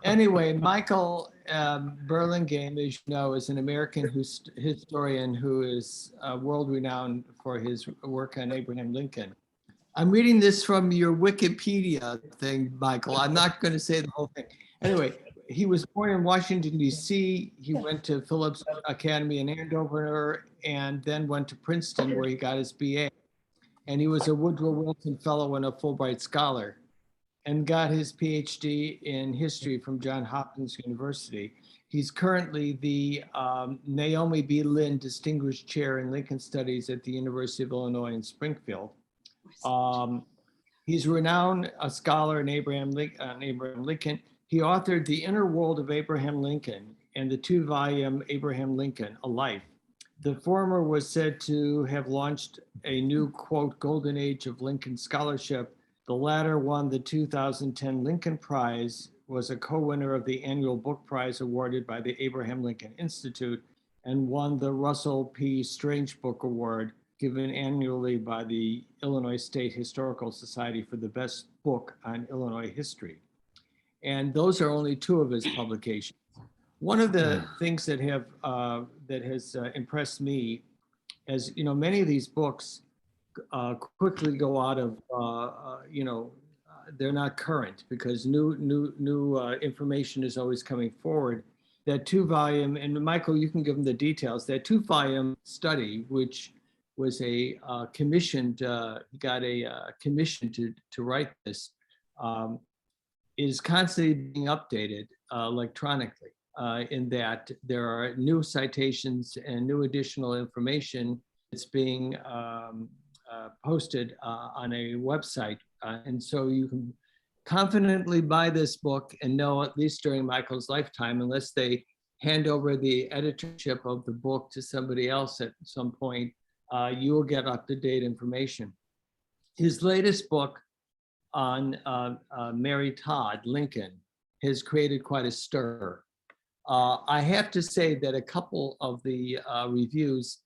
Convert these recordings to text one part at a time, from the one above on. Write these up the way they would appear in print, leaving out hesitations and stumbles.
Anyway, Michael Burlingame, as you know, is an American historian who is world-renowned for his work on Abraham Lincoln. I'm reading this from your Wikipedia thing, Michael. I'm not going to say the whole thing. Anyway, he was born in Washington, D.C. He went to Phillips Academy in Andover and then went to Princeton, where he got his BA. And he was a Woodrow Wilson Fellow and a Fulbright Scholar, and got his PhD in history from Johns Hopkins University. He's currently the Naomi B. Lynn Distinguished Chair in Lincoln Studies at the University of Illinois in Springfield. He's a renowned scholar in Abraham Lincoln. He authored The Inner World of Abraham Lincoln and the 2-volume Abraham Lincoln, A Life. The former was said to have launched a new, quote, golden age of Lincoln scholarship. The latter won the 2010 Lincoln Prize, was a co-winner of the annual book prize awarded by the Abraham Lincoln Institute, and won the Russell P. Strange Book Award, given annually by the Illinois State Historical Society for the best book on Illinois history. And those are only 2 of his publications. One of the things that has impressed me, as you know, many of these books quickly go out of, they're not current because new information is always coming forward. That 2-volume, and Michael, you can give them the details, that 2-volume study, which was a commissioned, got a commission to write this, is constantly being updated electronically, in that there are new citations and new additional information that's being posted on a website. And so you can confidently buy this book and know, at least during Michael's lifetime, unless they hand over the editorship of the book to somebody else at some point, you will get up-to-date information. His latest book on Mary Todd Lincoln has created quite a stir. I have to say that a couple of the reviews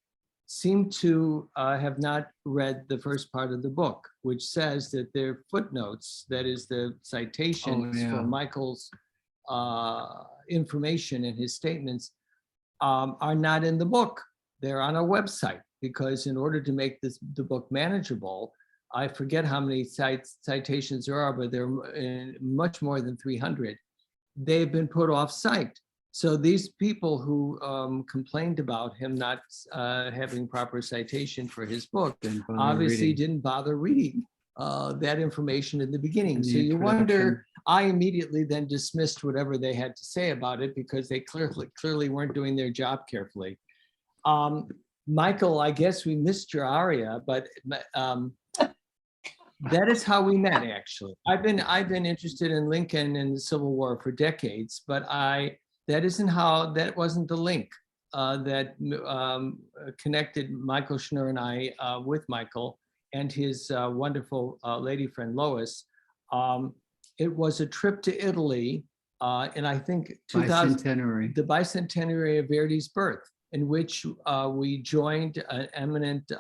seem to have not read the first part of the book, which says that their footnotes, that is the citations for Michael's information and his statements, are not in the book. They're on a website, because in order to make the book manageable, I forget how many citations there are, but they're much more than 300. They've been put off site. So these people who complained about him not having proper citation for his book obviously didn't bother reading that information in the beginning. So you wonder, I immediately then dismissed whatever they had to say about it because they clearly weren't doing their job carefully. Michael, I guess we missed your aria, but that is how we met, actually. I've been interested in Lincoln and the Civil War for decades, but that wasn't the link that connected Michael Schnur and I with Michael and his wonderful lady friend Lois. It was a trip to Italy, and I think the bicentenary of Verdi's birth, in which we joined an eminent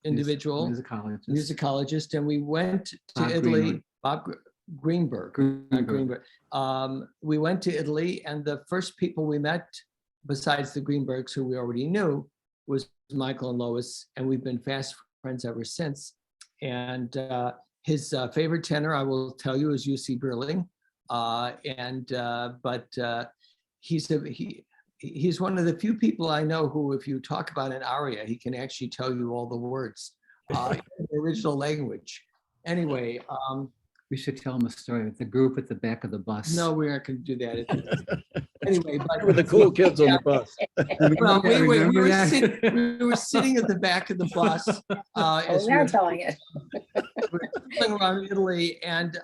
individual, musicologist, and we went to Italy. Bob Greenberg. We went to Italy, and the first people we met, besides the Greenbergs, who we already knew, was Michael and Lois, and we've been fast friends ever since. And his favorite tenor, I will tell you, is U.C. Burling, but he's one of the few people I know who, if you talk about an aria, he can actually tell you all the words in the original language. Anyway. We should tell him a story with the group at the back of the bus. No, we aren't going to do that. Anyway, but with the cool kids on the bus. Well, we were sitting at the back of the bus. As we were telling it. Going around Italy, and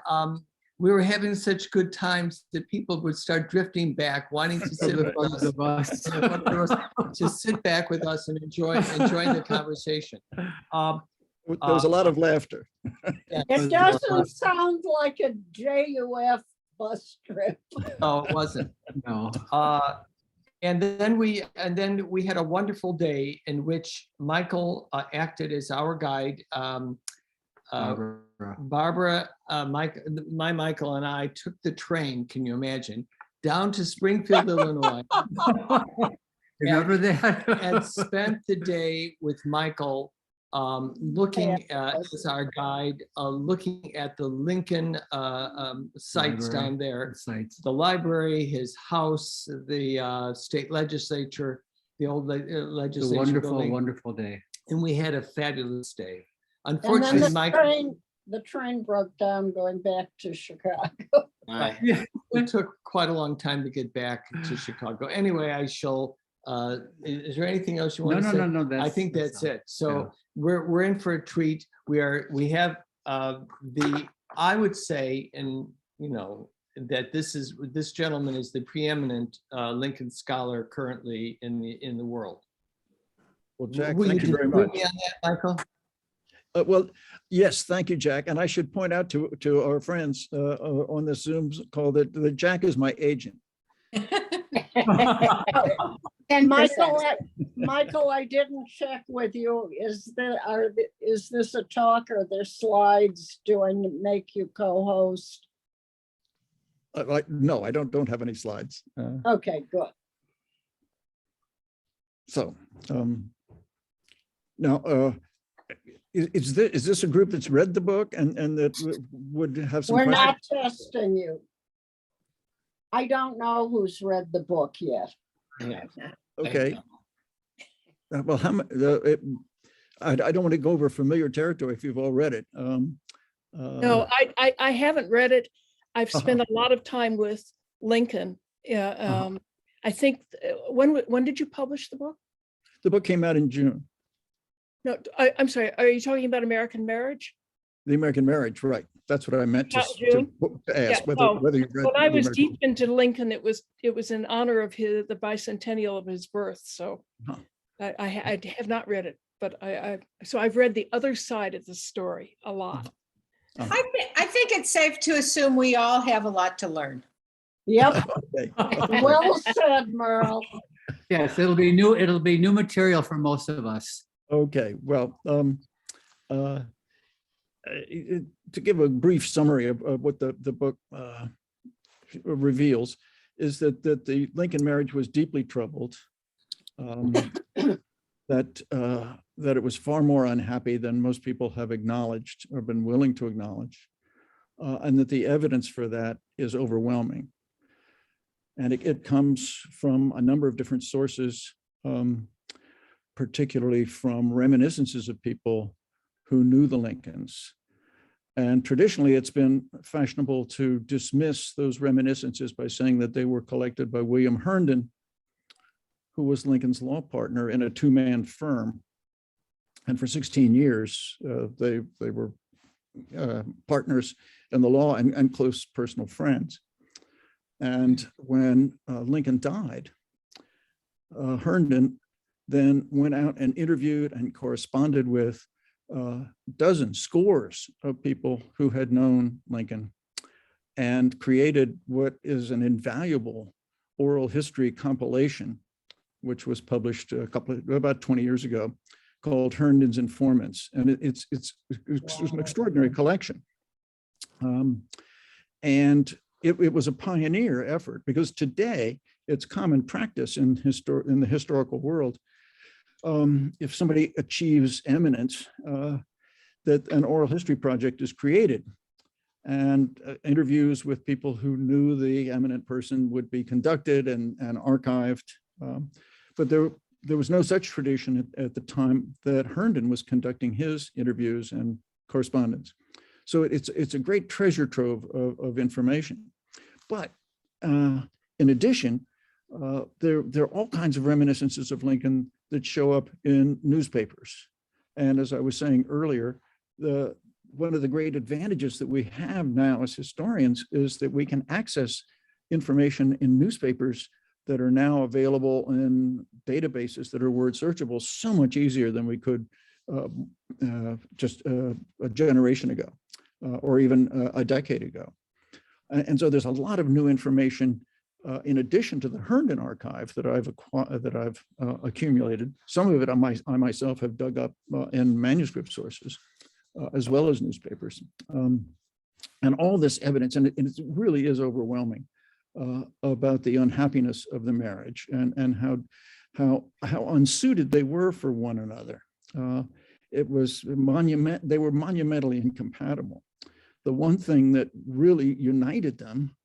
we were having such good times that people would start drifting back, wanting to sit with us, to sit back with us and enjoy the conversation. There was a lot of laughter. It doesn't sound like a JUF bus trip. No, it wasn't. No. And then we had a wonderful day in which Michael acted as our guide Barbara, my Michael and I took the train, can you imagine, down to Springfield, Illinois, Remember that? and spent the day with Michael looking at, as our guide, looking at the Lincoln sites Library. down there, Sites. the library, his house, the state legislature, the old It's a legislature wonderful, building, wonderful day. and we had a fabulous day. And then Unfortunately, Michael, the train broke down going back to Chicago. it took quite a long time to get back to Chicago. Anyway, I shall, is there anything else you No, want to no, say? no, no. I think that's all. it. So we're in for a treat. We have I would say, and you know, that this gentleman is the preeminent Lincoln scholar currently in the world. Well, Jack, Will thank you very disagree much. with me on that, Michael? Well, yes, thank you, Jack. And I should point out to our friends on this Zoom call that Jack is my agent. And Michael, I didn't check with you. Is this a talk or the slides? Do I make you co-host? No, I don't have any slides. Okay, good. So now, is this a group that's read the book and that would have some We're questions? not testing you. I don't know who's read the book yet. Yeah. Okay. Well, I don't want to go over familiar territory if you've all read it. No, I haven't read it. I've spent a lot of time with Lincoln. Yeah, I think, when did you publish the book? The book came out in June. No, I'm sorry, are you talking about American Marriage? The American Marriage, right? That's what I meant to June? ask, Yeah, whether you read. When I the was American- deep into Lincoln, it was in honor of the bicentennial of his birth, so Huh. I have not read it, but so I've read the other side of the story a lot. I think it's safe to assume we all have a lot to learn. Yep, Okay. well said, Merle. Yes, it'll be new material for most of us. Okay, well, to give a brief summary of what the book reveals is that the Lincoln marriage was deeply troubled, that it was far more unhappy than most people have acknowledged or been willing to acknowledge, and that the evidence for that is overwhelming. And it comes from a number of different sources, particularly from reminiscences of people who knew the Lincolns. And traditionally, it's been fashionable to dismiss those reminiscences by saying that they were collected by William Herndon, who was Lincoln's law partner in a two-man firm. And for 16 years, they were partners in the law and close personal friends. And when Lincoln died, Herndon then went out and interviewed and corresponded with dozens, scores of people who had known Lincoln and created what is an invaluable oral history compilation, which was published about 20 years ago, called Herndon's Informants. And it's an extraordinary collection. And it was a pioneer effort because today it's common practice in the historical world. If somebody achieves eminence, that an oral history project is created, and interviews with people who knew the eminent person would be conducted and archived. But there was no such tradition at the time that Herndon was conducting his interviews and correspondence. So it's a great treasure trove of information. But in addition, there are all kinds of reminiscences of Lincoln that show up in newspapers. And as I was saying earlier, one of the great advantages that we have now as historians is that we can access information in newspapers that are now available in databases that are word searchable so much easier than we could just a generation ago or even a decade ago. And so there's a lot of new information in addition to the Herndon archive that I've accumulated. Some of it I myself have dug up in manuscript sources. as well as newspapers. And all this evidence, and it really is overwhelming about the unhappiness of the marriage and how unsuited they were for one another. It was they were monumentally incompatible. The one thing that really united them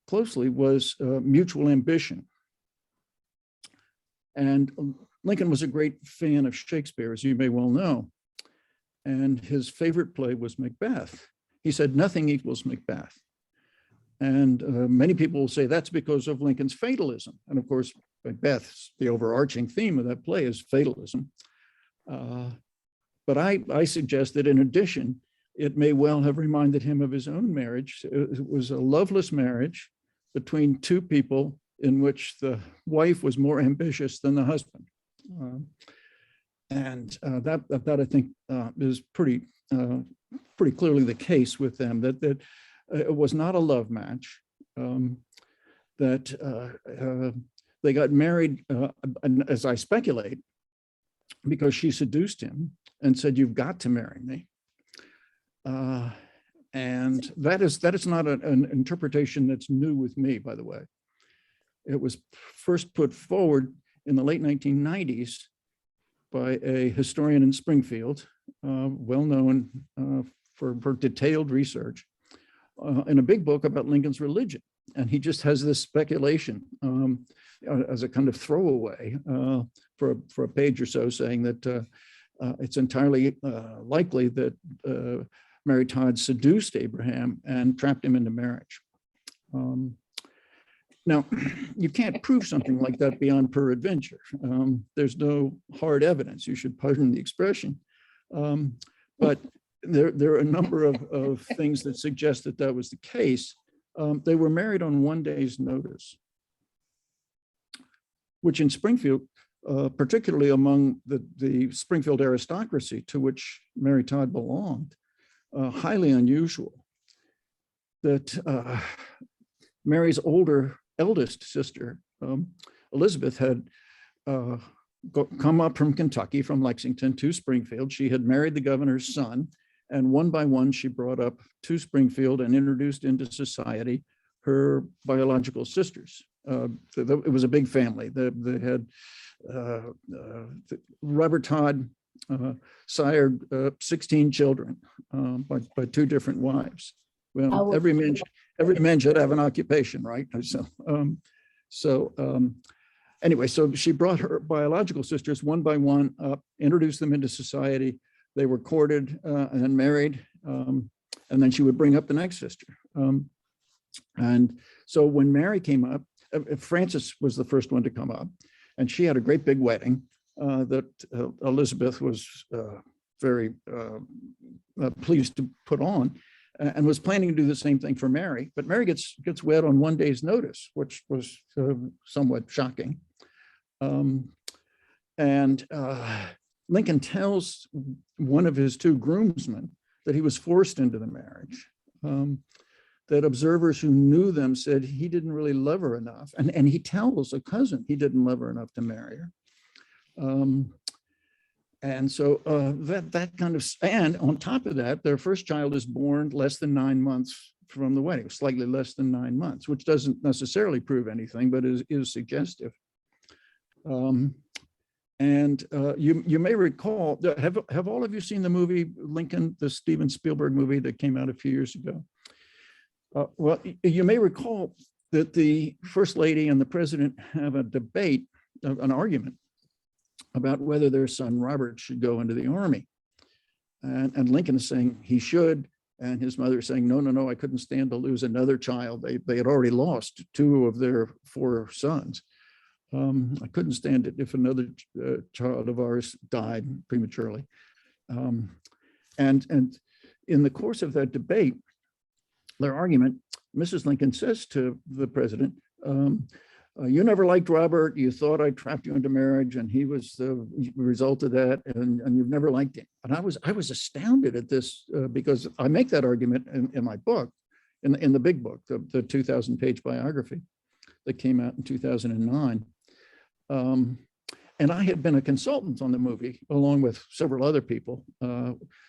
closely was mutual ambition. And Lincoln was a great fan of Shakespeare, as you may well know. And his favorite play was Macbeth. He said, nothing equals Macbeth. And many people will say that's because of Lincoln's fatalism. And of course, Macbeth's, the overarching theme of that play is fatalism. But I suggest that in addition, it may well have reminded him of his own marriage. It was a loveless marriage between two people in which the wife was more ambitious than the husband. That I think is pretty clearly the case with them, that it was not a love match, that they got married, as I speculate, because she seduced him and said, "You've got to marry me." And that is not an interpretation that's new with me, by the way. It was first put forward in the late 1990s by a historian in Springfield, well known for detailed research, in a big book about Lincoln's religion. And he just has this speculation as a kind of throwaway for a page or so, saying that it's entirely likely that Mary Todd seduced Abraham and trapped him into marriage. Now, you can't prove something like that beyond peradventure. There's no hard evidence, you should pardon the expression. But there are a number of things that suggest that that was the case. They were married on one day's notice, which in Springfield, particularly among the Springfield aristocracy to which Mary Todd belonged, highly unusual. That Mary's eldest sister, Elizabeth, had come up from Kentucky, from Lexington to Springfield. She had married the governor's son, and one by one she brought up to Springfield and introduced into society her biological sisters. It was a big family. They had Robert Todd sired 16 children by two different wives. Well, every man should have an occupation, right? Anyway, so she brought her biological sisters one by one up, introduced them into society. They were courted and married, and then she would bring up the next sister. And so when Mary came up, Frances was the first one to come up, and she had a great big wedding that Elizabeth was very pleased to put on, and was planning to do the same thing for Mary. But Mary gets wed on one day's notice, which was somewhat shocking. Lincoln tells one of his two groomsmen that he was forced into the marriage, that observers who knew them said he didn't really love her enough. And he tells a cousin he didn't love her enough to marry her. And so that kind of, and on top of that, their first child is born less than 9 months from the wedding, slightly less than 9 months, which doesn't necessarily prove anything, but is suggestive. You may recall, have all of you seen the movie Lincoln, the Steven Spielberg movie that came out a few years ago? Well, you may recall that the First Lady and the President have a debate, an argument about whether their son Robert should go into the army. And Lincoln is saying he should, and his mother is saying, no, I couldn't stand to lose another child. They had already lost 2 of their 4 sons. I couldn't stand it if another child of ours died prematurely. And in the course of that debate, their argument, Mrs. Lincoln says to the president, you never liked Robert. You thought I trapped you into marriage, and he was the result of that, and you've never liked him. And I was astounded at this because I make that argument in my book, in the big book, the 2,000-page biography that came out in 2009. And I had been a consultant on the movie along with several other people.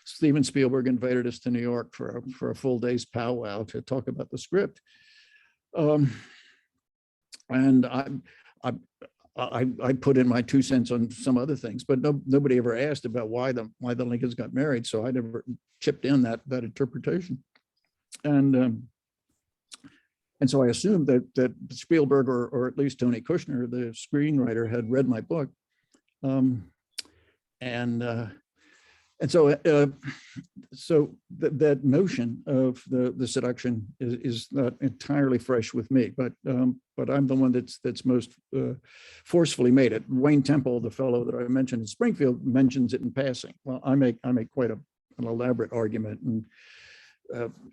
Steven Spielberg invited us to New York for a full day's powwow to talk about the script. And I put in my 2 cents on some other things, but nobody ever asked about why the Lincolns got married. So I never chipped in that interpretation. And so I assumed that Spielberg or at least Tony Kushner, the screenwriter, had read my book. So that notion of the seduction is not entirely fresh with me, but I'm the one that's most forcefully made it. Wayne Temple, the fellow that I mentioned in Springfield, mentions it in passing. Well, I make quite an elaborate argument and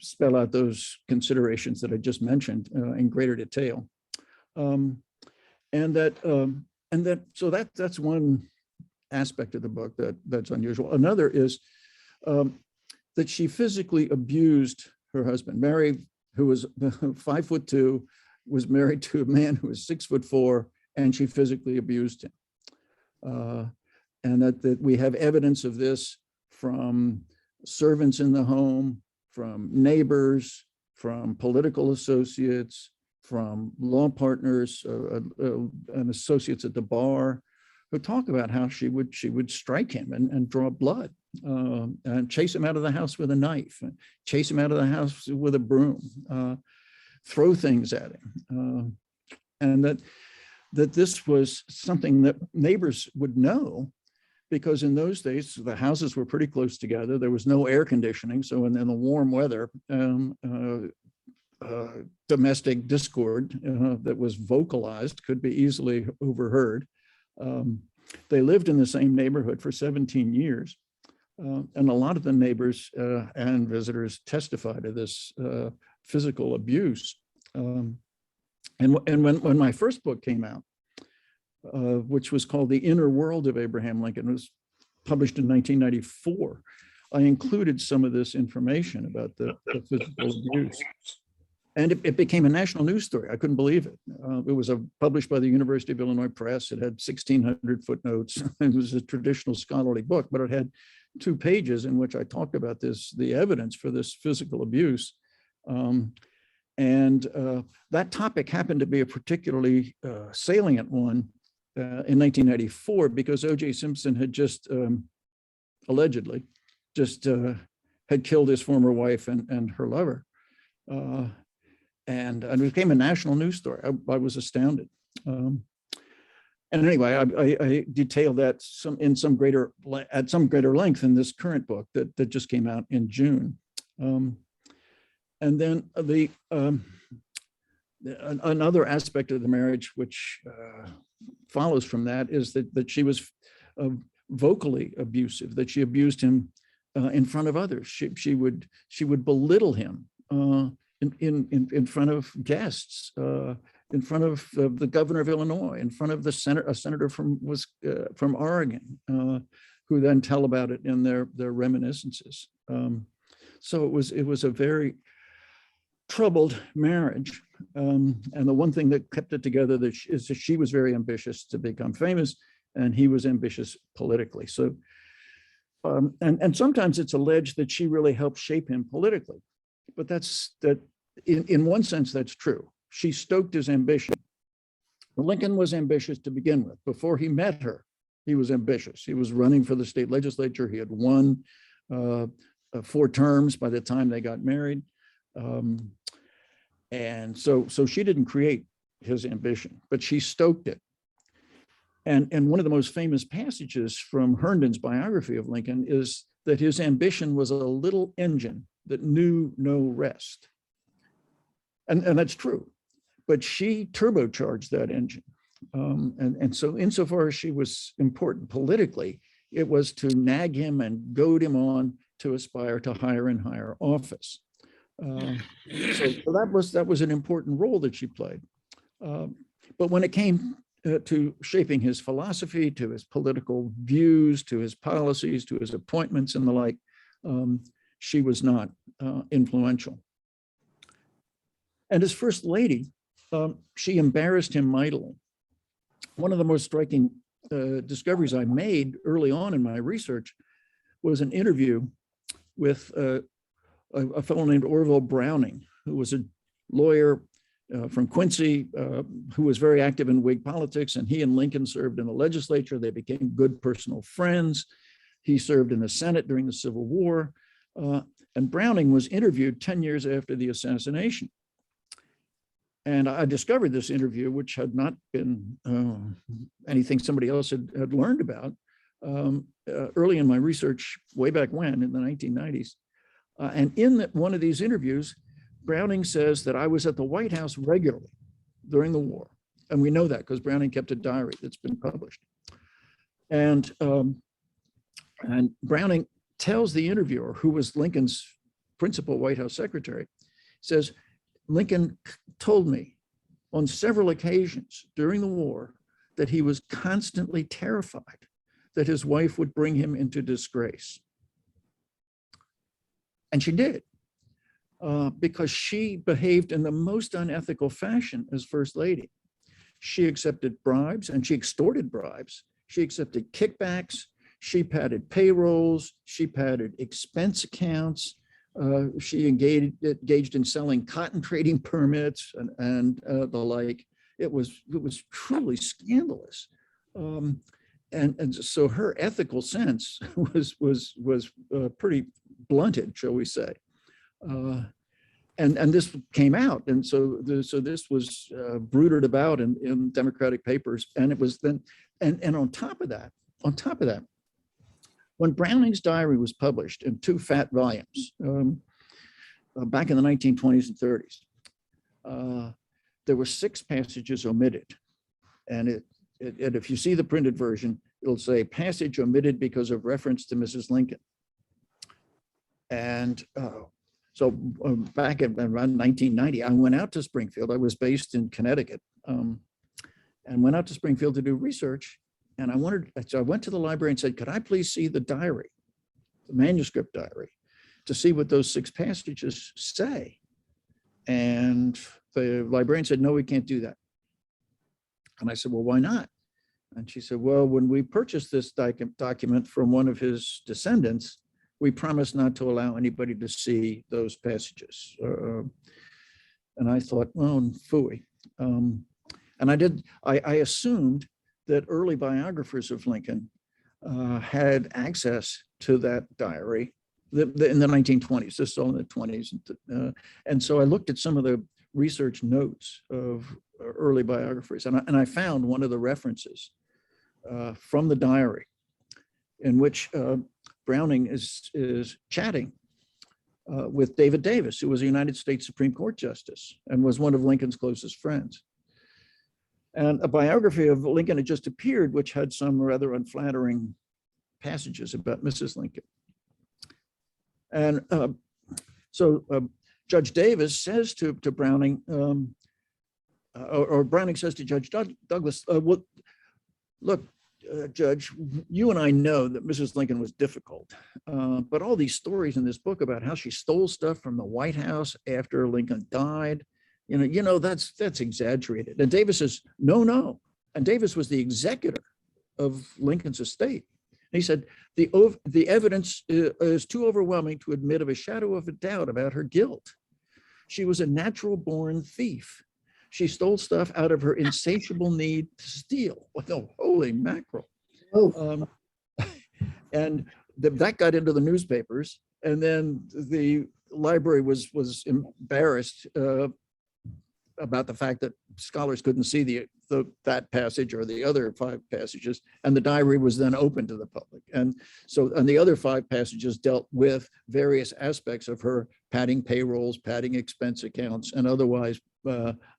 spell out those considerations that I just mentioned in greater detail. So that's one aspect of the book that's unusual. Another is that she physically abused her husband. Mary, who was 5'2", was married to a man who was 6'4", and she physically abused him. And that we have evidence of this from servants in the home, from neighbors, from political associates, from law partners and associates at the bar, who talk about how she would strike him and draw blood and chase him out of the house with a knife, and chase him out of the house with a broom, throw things at him, and that this was something that neighbors would know, because in those days the houses were pretty close together. There was no air conditioning, so in the warm weather, domestic discord that was vocalized could be easily overheard. They lived in the same neighborhood for 17 years. And a lot of the neighbors and visitors testify to this physical abuse. And when my first book came out, which was called The Inner World of Abraham Lincoln, was published in 1994, I included some of this information about the physical abuse. And it became a national news story. I couldn't believe it. It was published by the University of Illinois Press. It had 1,600 footnotes. It was a traditional scholarly book, but it had 2 pages in which I talked about the evidence for this physical abuse. That topic happened to be a particularly salient one in 1994, because O.J. Simpson had just allegedly had killed his former wife and her lover. And it became a national news story. I was astounded. And anyway, I detailed that at some greater length in this current book that just came out in June. And then another aspect of the marriage, which follows from that, is that she was vocally abusive, that she abused him in front of others. She would belittle him in front of guests, in front of the governor of Illinois, in front of a senator from Oregon, who then tell about it in their reminiscences. So it was a very troubled marriage. And the one thing that kept it together is that she was very ambitious to become famous, and he was ambitious politically. So, and sometimes it's alleged that she really helped shape him politically. But in one sense, that's true. She stoked his ambition. Lincoln was ambitious to begin with. Before he met her, he was ambitious. He was running for the state legislature. He had won 4 terms by the time they got married. And so she didn't create his ambition, but she stoked it. And one of the most famous passages from Herndon's biography of Lincoln is that his ambition was a little engine that knew no rest. And that's true, but she turbocharged that engine. And so insofar as she was important politically, it was to nag him and goad him on to aspire to higher and higher office. So that was an important role that she played. But when it came to shaping his philosophy, to his political views, to his policies, to his appointments and the like, she was not influential. And as First Lady, she embarrassed him mightily. One of the most striking discoveries I made early on in my research was an interview with a fellow named Orville Browning, who was a lawyer from Quincy, who was very active in Whig politics, and he and Lincoln served in the legislature. They became good personal friends. He served in the Senate during the Civil War, and Browning was interviewed 10 years after the assassination. And I discovered this interview, which had not been anything somebody else had learned about early in my research, way back when, in the 1990s. And in one of these interviews, Browning says that I was at the White House regularly during the war. And we know that because Browning kept a diary that's been published. And Browning tells the interviewer, who was Lincoln's principal White House secretary, says, Lincoln told me on several occasions during the war that he was constantly terrified that his wife would bring him into disgrace. And she did, because she behaved in the most unethical fashion as First Lady. She accepted bribes and she extorted bribes. She accepted kickbacks. She padded payrolls. She padded expense accounts. She engaged in selling cotton trading permits and the like. It was truly scandalous, and so her ethical sense was pretty blunted, shall we say, and this came out, and so this was bruited about in Democratic papers, and it was then, and on top of that. When Browning's diary was published in 2 fat volumes back in the 1920s and 30s, there were 6 passages omitted. And if you see the printed version, it'll say passage omitted because of reference to Mrs. Lincoln. And so back in around 1990, I went out to Springfield. I was based in Connecticut, and went out to Springfield to do research. And so I went to the library and said, could I please see the diary, the manuscript diary, to see what those 6 passages say? And the librarian said, no, we can't do that. And I said, well, why not? And she said, well, when we purchased this document from one of his descendants, we promised not to allow anybody to see those passages. And I thought, well, phooey. And I assumed that early biographers of Lincoln had access to that diary in the 1920s. This is all in the 20s. And so I looked at some of the research notes of early biographers, and I found one of the references from the diary in which Browning is chatting with David Davis, who was a United States Supreme Court justice and was one of Lincoln's closest friends. And a biography of Lincoln had just appeared, which had some rather unflattering passages about Mrs. Lincoln. And so Judge Davis says to Browning, or Browning says to Judge Douglas, well, look, Judge, you and I know that Mrs. Lincoln was difficult, but all these stories in this book about how she stole stuff from the White House after Lincoln died, you know, that's exaggerated. And Davis says, no. And Davis was the executor of Lincoln's estate. And he said, the evidence is too overwhelming to admit of a shadow of a doubt about her guilt. She was a natural born thief. She stole stuff out of her insatiable need to steal. Oh, holy mackerel. And that got into the newspapers. And then the library was embarrassed about the fact that scholars couldn't see that passage or the other 5 passages, and the diary was then open to the public. And the other 5 passages dealt with various aspects of her padding payrolls, padding expense accounts, and otherwise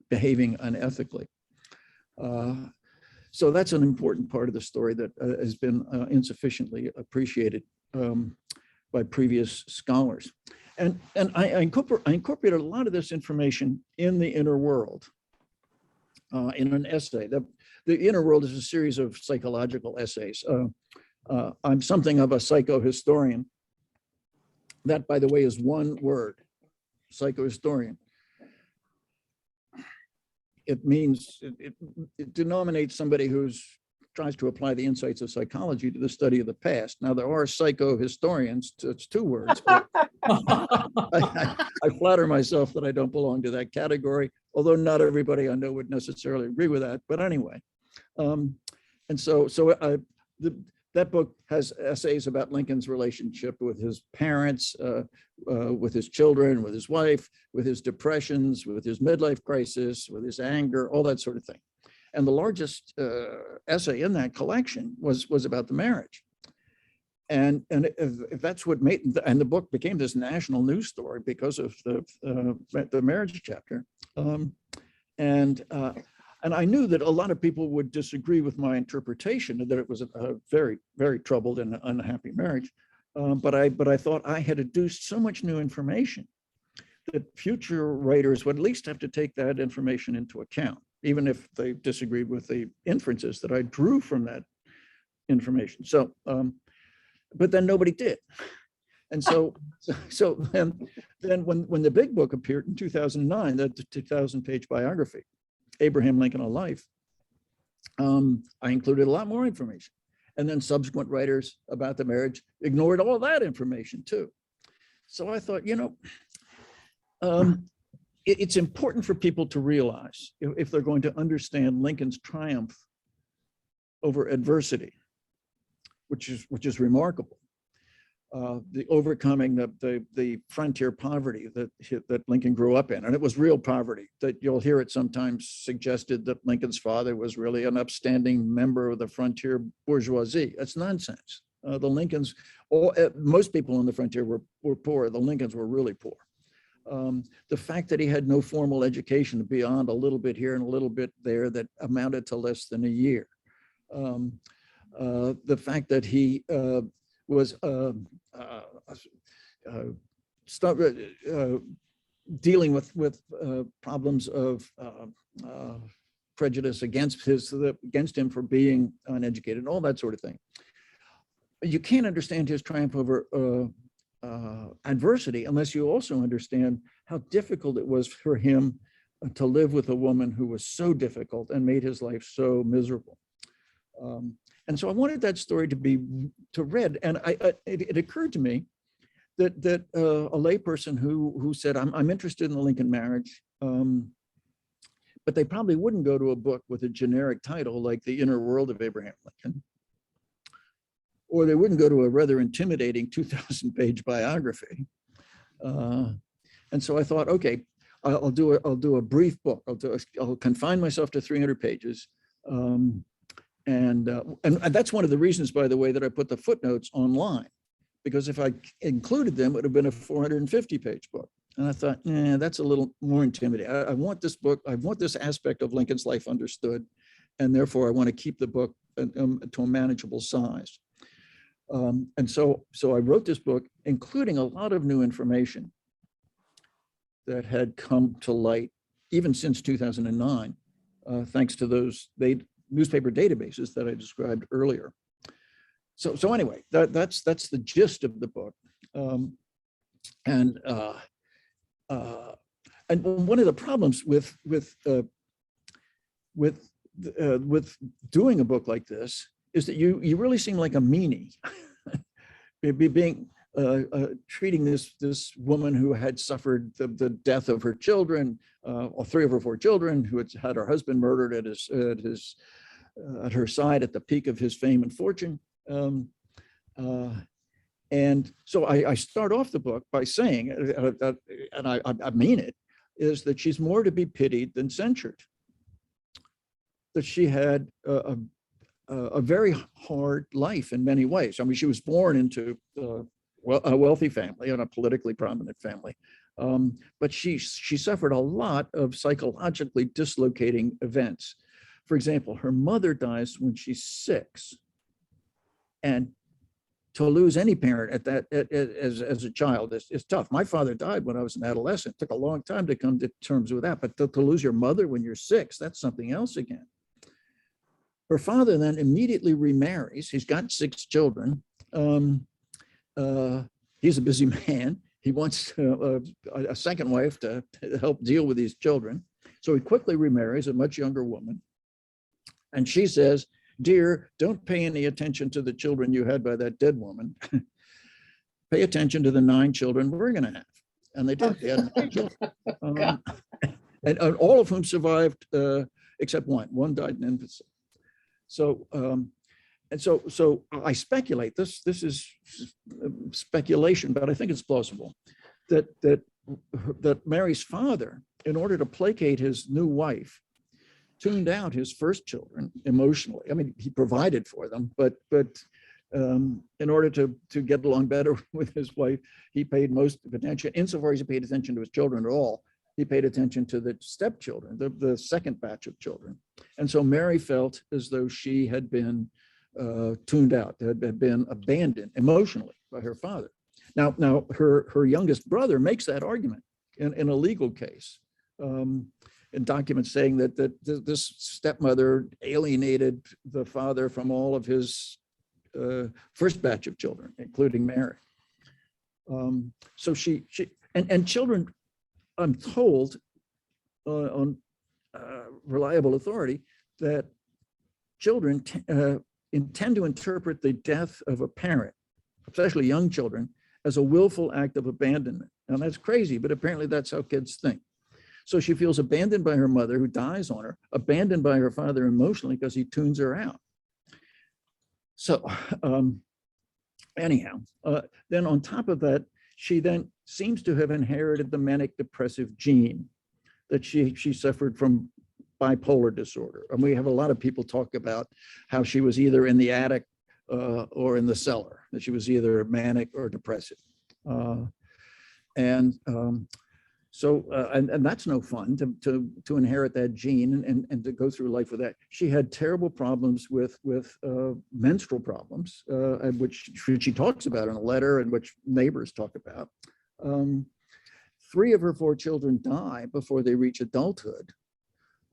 behaving unethically. So that's an important part of the story that has been insufficiently appreciated by previous scholars. And I incorporated a lot of this information in The Inner World, in an essay. The Inner World is a series of psychological essays. I'm something of a psychohistorian. That, by the way, is one word, psychohistorian. It means, it denominates somebody who's tries to apply the insights of psychology to the study of the past. Now, there are psychohistorians, it's two words, but I flatter myself that I don't belong to that category, although not everybody I know would necessarily agree with that. But anyway, and so that book has essays about Lincoln's relationship with his parents, with his children, with his wife, with his depressions, with his midlife crisis, with his anger, all that sort of thing. And the largest essay in that collection was about the marriage. And if that's what made, and the book became this national news story because of the marriage chapter. And I knew that a lot of people would disagree with my interpretation, that it was a very, very troubled and unhappy marriage. But I thought I had adduced so much new information that future writers would at least have to take that information into account, even if they disagreed with the inferences that I drew from that information. So, but then nobody did. And so then when the big book appeared in 2009, the 2,000-page biography, Abraham Lincoln, A Life, I included a lot more information. And then subsequent writers about the marriage ignored all that information too. So I thought, it's important for people to realize, if they're going to understand Lincoln's triumph over adversity, which is remarkable, the overcoming the frontier poverty that Lincoln grew up in. And it was real poverty. That you'll hear it sometimes suggested that Lincoln's father was really an upstanding member of the frontier bourgeoisie. That's nonsense. The Lincolns, most people on the frontier were poor. The Lincolns were really poor. The fact that he had no formal education beyond a little bit here and a little bit there that amounted to less than a year. The fact that he was dealing with problems of prejudice against him for being uneducated, all that sort of thing. You can't understand his triumph over adversity unless you also understand how difficult it was for him to live with a woman who was so difficult and made his life so miserable. And so I wanted that story to read, and it occurred to me that a layperson who said, I'm interested in the Lincoln marriage, but they probably wouldn't go to a book with a generic title like The Inner World of Abraham Lincoln, or they wouldn't go to a rather intimidating 2,000-page biography. And so I thought, okay, I'll do a brief book. I'll confine myself to 300 pages. And that's one of the reasons, by the way, that I put the footnotes online, because if I included them, it would have been a 450-page book. And I thought, that's a little more intimidating. I want this book, I want this aspect of Lincoln's life understood, and therefore I want to keep the book to a manageable size. And so I wrote this book, including a lot of new information that had come to light even since 2009, thanks to those newspaper databases that I described earlier. So anyway, that's the gist of the book. And one of the problems with doing a book like this is that you really seem like a meanie, treating this woman who had suffered the death of her children, or 3 of her 4 children, who had her husband murdered at her side at the peak of his fame and fortune. And so I start off the book by saying, and I mean it, is that she's more to be pitied than censured. That she had a very hard life in many ways. I mean, she was born into a wealthy family and a politically prominent family, but she suffered a lot of psychologically dislocating events. For example, her mother dies when she's 6, and to lose any parent as a child is tough. My father died when I was an adolescent. It took a long time to come to terms with that, but to lose your mother when you're 6, that's something else again. Her father then immediately remarries. He's got 6 children. He's a busy man. He wants a second wife to help deal with these children. So he quickly remarries a much younger woman. And she says, dear, don't pay any attention to the children you had by that dead woman. Pay attention to the 9 children we're going to have. And they did. They had 9 children. And all of whom survived except one. One died in infancy. So, so I speculate, this is speculation, but I think it's plausible, that Mary's father, in order to placate his new wife, tuned out his first children emotionally. I mean, he provided for them, but in order to get along better with his wife, he paid most attention, insofar as he paid attention to his children at all, he paid attention to the stepchildren, the second batch of children. And so Mary felt as though she had been tuned out, had been abandoned emotionally by her father. Now her youngest brother makes that argument in a legal case, in documents saying that this stepmother alienated the father from all of his first batch of children, including Mary. So she and children, I'm told on reliable authority, that children intend to interpret the death of a parent, especially young children, as a willful act of abandonment. And that's crazy, but apparently that's how kids think. So she feels abandoned by her mother, who dies on her, abandoned by her father emotionally because he tunes her out. So anyhow, then on top of that, she then seems to have inherited the manic depressive gene, that she suffered from bipolar disorder. And we have a lot of people talk about how she was either in the attic or in the cellar, that she was either manic or depressive. And that's no fun to inherit that gene and to go through life with that. She had terrible problems with menstrual problems, which she talks about in a letter, and which neighbors talk about. 3 of her 4 children die before they reach adulthood.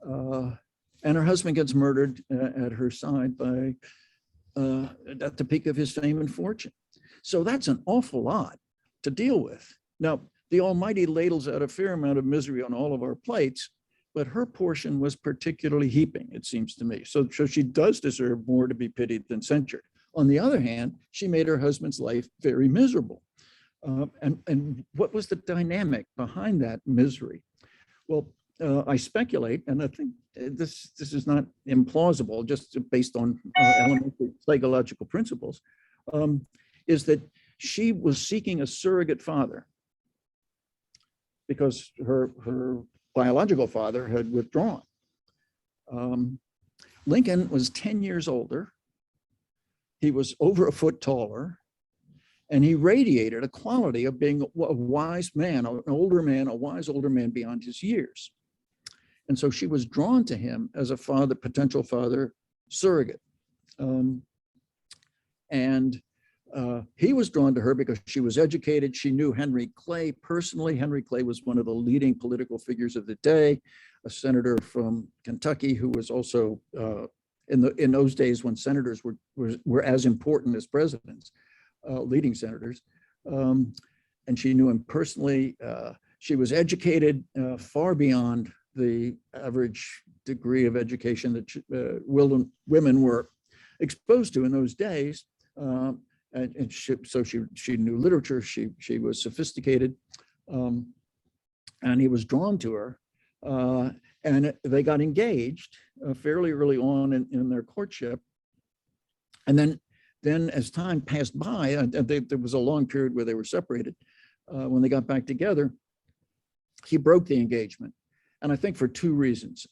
And her husband gets murdered at her side by at the peak of his fame and fortune. So that's an awful lot to deal with. Now, the Almighty ladles out a fair amount of misery on all of our plates, but her portion was particularly heaping, it seems to me. So she does deserve more to be pitied than censured. On the other hand, she made her husband's life very miserable. And what was the dynamic behind that misery? Well, I speculate, and I think this is not implausible, just based on elementary psychological principles, is that she was seeking a surrogate father because her biological father had withdrawn. Lincoln was 10 years older. He was over a foot taller, and he radiated a quality of being a wise man, an older man, a wise older man beyond his years. And so she was drawn to him as a father, potential father surrogate. He was drawn to her because she was educated. She knew Henry Clay personally. Henry Clay was one of the leading political figures of the day, a senator from Kentucky who was also in those days when senators were as important as presidents, leading senators. And she knew him personally. She was educated far beyond the average degree of education that women were exposed to in those days. And she knew literature, she was sophisticated, and he was drawn to her. And they got engaged fairly early on in their courtship. And then as time passed by, there was a long period where they were separated. When they got back together, he broke the engagement. And I think for 2 reasons.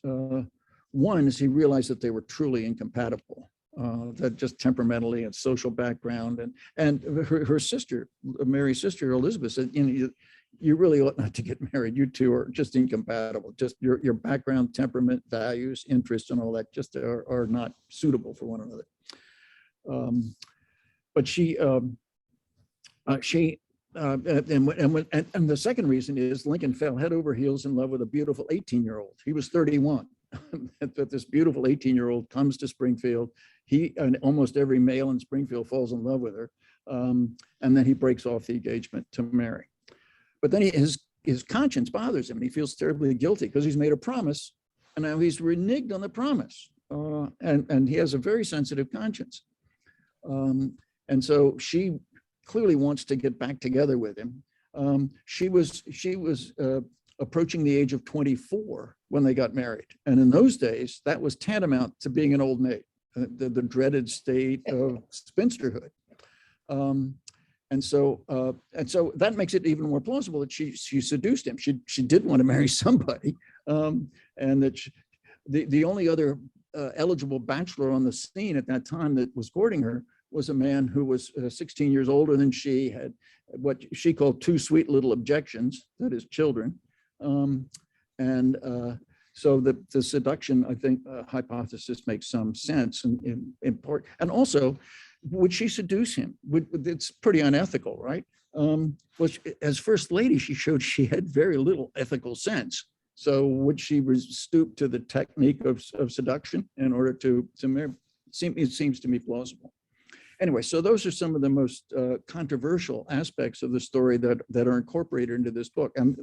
One is he realized that they were truly incompatible. That just temperamentally and social background, and her sister, Mary's sister Elizabeth, said, you really ought not to get married. You two are just incompatible. Just your background, temperament, values, interests, and all that just are not suitable for one another. But and the second reason is Lincoln fell head over heels in love with a beautiful 18-year-old. He was 31. That this beautiful 18-year-old comes to Springfield. He and almost every male in Springfield falls in love with her, and then he breaks off the engagement to Mary. But then his conscience bothers him, and he feels terribly guilty because he's made a promise, and now he's reneged on the promise. and he has a very sensitive conscience. And so she clearly wants to get back together with him. She was approaching the age of 24 when they got married. And in those days, that was tantamount to being an old maid, the dreaded state of spinsterhood. And so that makes it even more plausible that she seduced him. She did want to marry somebody, and that the only other eligible bachelor on the scene at that time that was courting her was a man who was 16 years older than she, had what she called two sweet little objections, that is, children. So the seduction, I think, hypothesis makes some sense in part. And also, would she seduce him? It's pretty unethical, right? As first lady, she showed she had very little ethical sense. So would she stoop to the technique of seduction in order to marry? It seems to me plausible. Anyway, so those are some of the most controversial aspects of the story that are incorporated into this book. And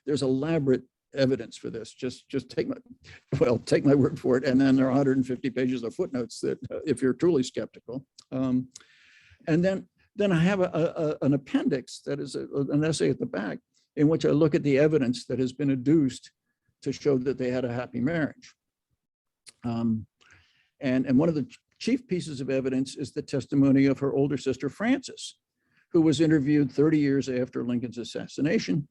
there's elaborate evidence for this. Just take my word for it. And then there are 150 pages of footnotes that if you're truly skeptical. And then I have an appendix that is an essay at the back in which I look at the evidence that has been adduced to show that they had a happy marriage. And one of the chief pieces of evidence is the testimony of her older sister, Frances, who was interviewed 30 years after Lincoln's assassination.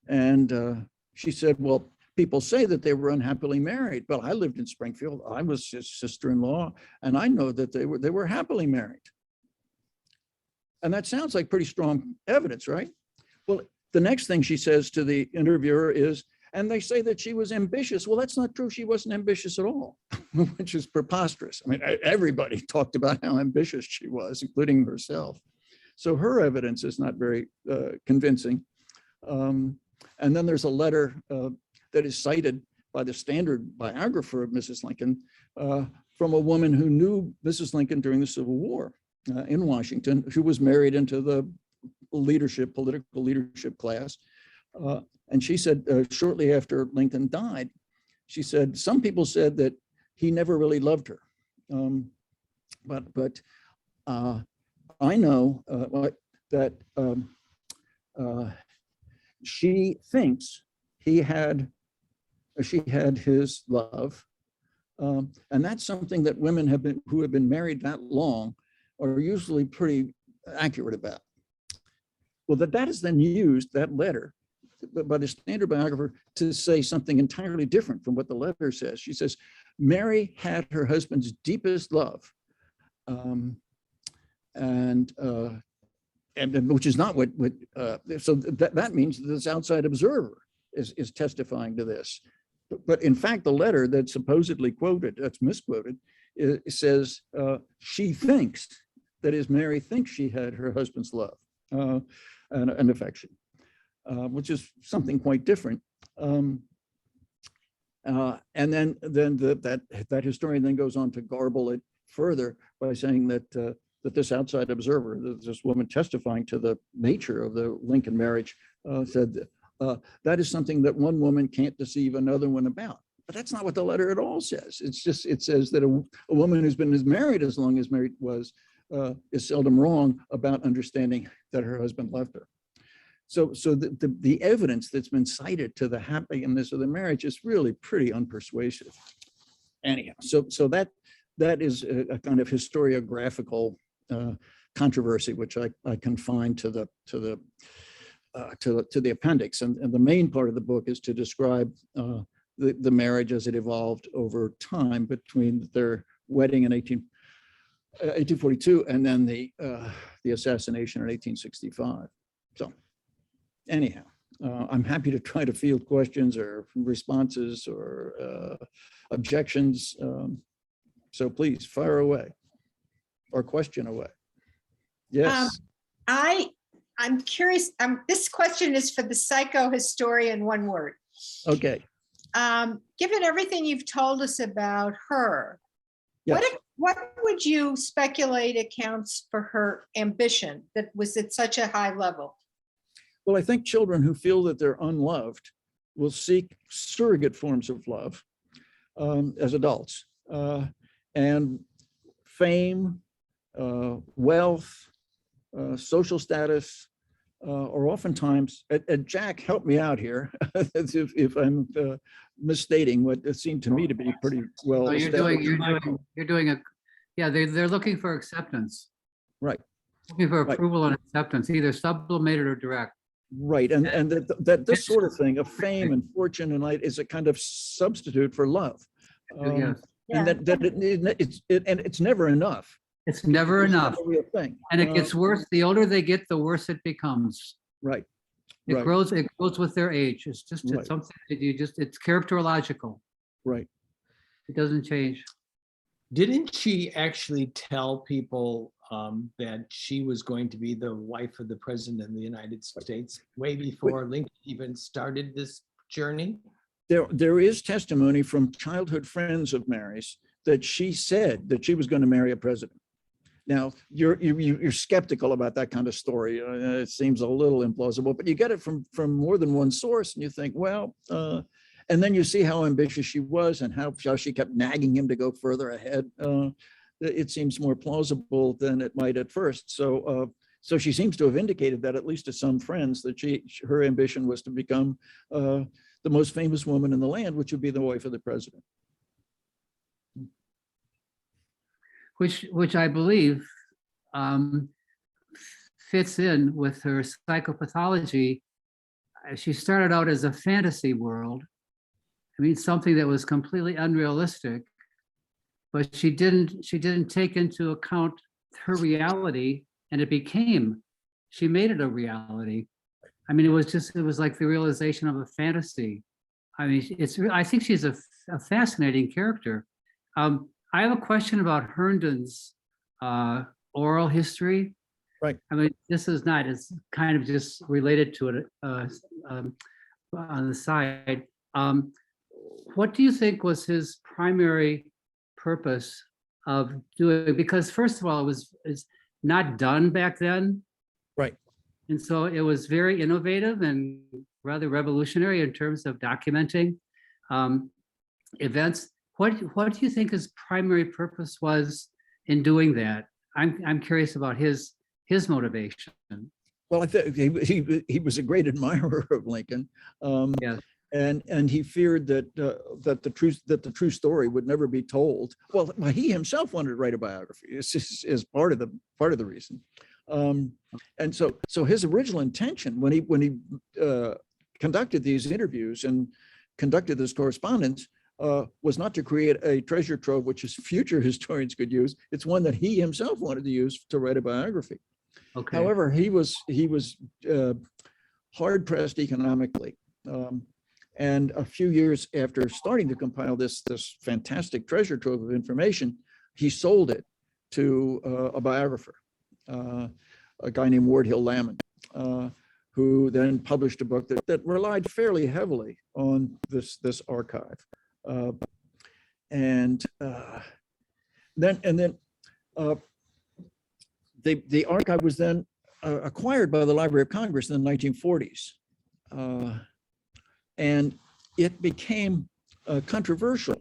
And she said, well, people say that they were unhappily married, but I lived in Springfield. I was his sister-in-law, and I know that they were happily married. And that sounds like pretty strong evidence, right? Well, the next thing she says to the interviewer is, and they say that she was ambitious. Well, that's not true. She wasn't ambitious at all, which is preposterous. I mean, everybody talked about how ambitious she was, including herself. So her evidence is not very convincing. And then there's a letter that is cited by the standard biographer of Mrs. Lincoln from a woman who knew Mrs. Lincoln during the Civil War in Washington, who was married into the political leadership class. And she said, shortly after Lincoln died, she said, some people said that he never really loved her. But I know that she thinks she had his love. And that's something that women who have been married that long are usually pretty accurate about. Well, that is then used, that letter, by the standard biographer to say something entirely different from what the letter says. She says, Mary had her husband's deepest love. And which is not what so that means this outside observer is testifying to this. But in fact, the letter that's supposedly quoted, that's misquoted, it says she thinks, that is, Mary thinks she had her husband's love and affection, which is something quite different. And then that historian then goes on to garble it further by saying that this outside observer, this woman testifying to the nature of the Lincoln marriage, said that is something that one woman can't deceive another one about. But that's not what the letter at all says. It says that a woman who's been married as long as married was is seldom wrong about understanding that her husband loved her. So the evidence that's been cited to the happiness of the marriage is really pretty unpersuasive. Anyhow, so that is a kind of historiographical controversy, which I confine to the appendix, and the main part of the book is to describe the marriage as it evolved over time between their wedding in 1842 and then the assassination in 1865. So anyhow, I'm happy to try to field questions or responses or objections. So please fire away or question away. Yes. I'm curious. This question is for the psychohistorian, one word. Okay. Given everything you've told us about her, Yes. what would you speculate accounts for her ambition that was at such a high level? Well, I think children who feel that they're unloved will seek surrogate forms of love as adults. and fame, wealth, social status, or oftentimes, and Jack, help me out here if I'm misstating what it seemed to me to be pretty well. Oh, established. you're doing a, yeah, they're looking for acceptance, Right, looking for Right. approval and acceptance, either sublimated or direct. right, and that this sort of thing of fame and fortune and light is a kind of substitute for love. Yes, And it's never enough. it's never It's not enough. a real thing. And it gets worse. The older they get, the worse it becomes. Right, It Right. grows with their age. It's just, Right. it's something that it's characterological. right. It doesn't change. Didn't she actually tell people that she was going to be the wife of the president of the United States way before Lincoln even started this journey? There is testimony from childhood friends of Mary's that she said that she was going to marry a president. Now, you're skeptical about that kind of story. It seems a little implausible, but you get it from more than one source, and you think, well, and then you see how ambitious she was and how she kept nagging him to go further ahead. It seems more plausible than it might at first. So she seems to have indicated that, at least to some friends, that her ambition was to become the most famous woman in the land, which would be the wife of the president. Which I believe fits in with her psychopathology. She started out as a fantasy world. I mean, something that was completely unrealistic, but she didn't take into account her reality, and she made it a reality. I mean, it was like the realization of a fantasy. I mean, I think she's a fascinating character. I have a question about Herndon's oral history. Right. I mean, it's kind of just related to it on the side. What do you think was his primary purpose of doing? Because first of all, it's not done back then. Right. And so it was very innovative and rather revolutionary in terms of documenting events. What do you think his primary purpose was in doing that? I'm curious about his motivation. Well, I think he was a great admirer of Lincoln. Yes. And he feared that the true story would never be told. Well, he himself wanted to write a biography. Is part of the reason. And so his original intention when he conducted these interviews and conducted this correspondence was not to create a treasure trove which future historians could use. It's one that he himself wanted to use to write a biography. Okay. However, he was hard pressed economically. And a few years after starting to compile this fantastic treasure trove of information, he sold it to a biographer, a guy named Wardhill Lamon, who then published a book that relied fairly heavily on this archive. Then the archive was then acquired by the Library of Congress in the 1940s. And it became controversial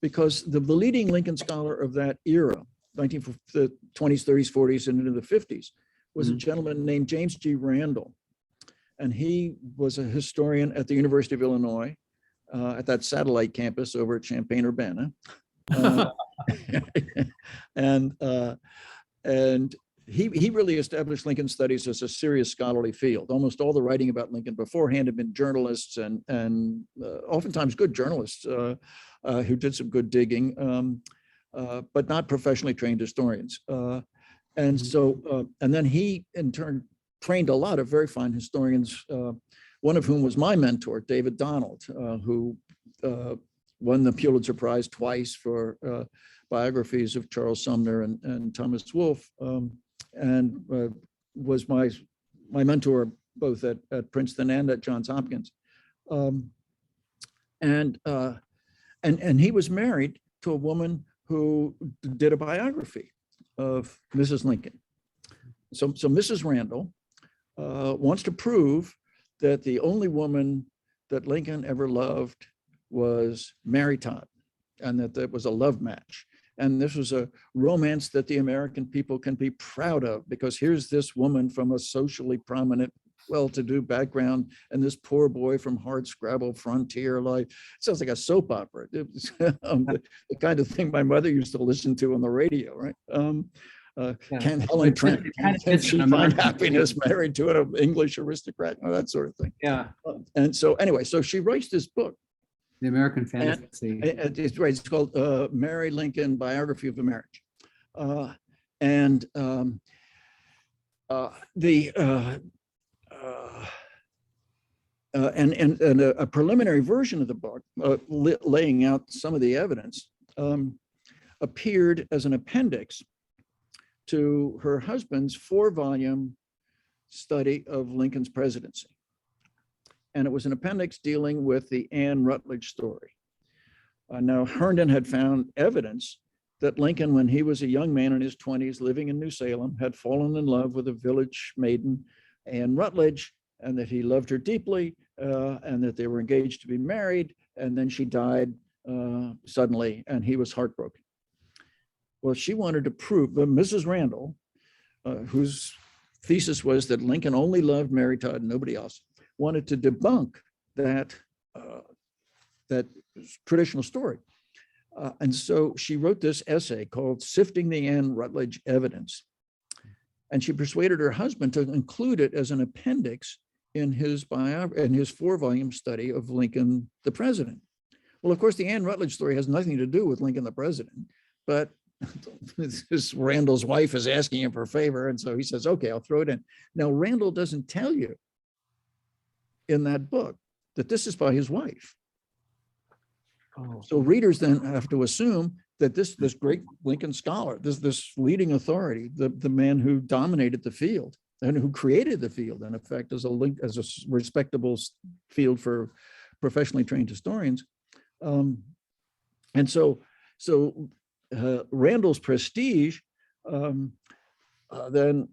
because the leading Lincoln scholar of that era, the 20s, 30s, 40s, and into the 50s, was a gentleman named James G. Randall. And he was a historian at the University of Illinois, at that satellite campus over at Champaign-Urbana. And he really established Lincoln studies as a serious scholarly field. Almost all the writing about Lincoln beforehand had been journalists and oftentimes good journalists who did some good digging, but not professionally trained historians. And then he in turn trained a lot of very fine historians, one of whom was my mentor, David Donald, who won the Pulitzer Prize twice for biographies of Charles Sumner and Thomas Wolfe, and was my mentor both at Princeton and at Johns Hopkins. And he was married to a woman who did a biography of Mrs. Lincoln. So Mrs. Randall wants to prove that the only woman that Lincoln ever loved was Mary Todd. and that it was a love match. And this was a romance that the American people can be proud of, because here's this woman from a socially prominent, well-to-do background, and this poor boy from hardscrabble frontier life. It sounds like a soap opera. It was, the kind of thing my mother used to listen to on the radio, right? Can Helen Trent, can she find happiness married to an English aristocrat? That sort of thing. Yeah, And so anyway, so she writes this book. the American fantasy. It's right. It's called Mary Lincoln: Biography of a Marriage, and a preliminary version of the book, laying out some of the evidence, appeared as an appendix to her husband's 4-volume study of Lincoln's presidency. And it was an appendix dealing with the Anne Rutledge story. Now, Herndon had found evidence that Lincoln, when he was a young man in his 20s living in New Salem, had fallen in love with a village maiden, Anne Rutledge, and that he loved her deeply, and that they were engaged to be married, and then she died suddenly, and he was heartbroken. Well, she wanted to prove, Mrs. Randall, whose thesis was that Lincoln only loved Mary Todd and nobody else, wanted to debunk that traditional story. And so she wrote this essay called Sifting the Anne Rutledge Evidence. And she persuaded her husband to include it as an appendix in his 4-volume study of Lincoln, the president. Well, of course, the Anne Rutledge story has nothing to do with Lincoln, the president, but this Randall's wife is asking him for a favor. And so he says, okay, I'll throw it in. Now, Randall doesn't tell you in that book that this is by his wife. Oh. So readers then have to assume that this great Lincoln scholar, this leading authority, the man who dominated the field and who created the field, in effect, as a respectable field for professionally trained historians. And so Randall's prestige then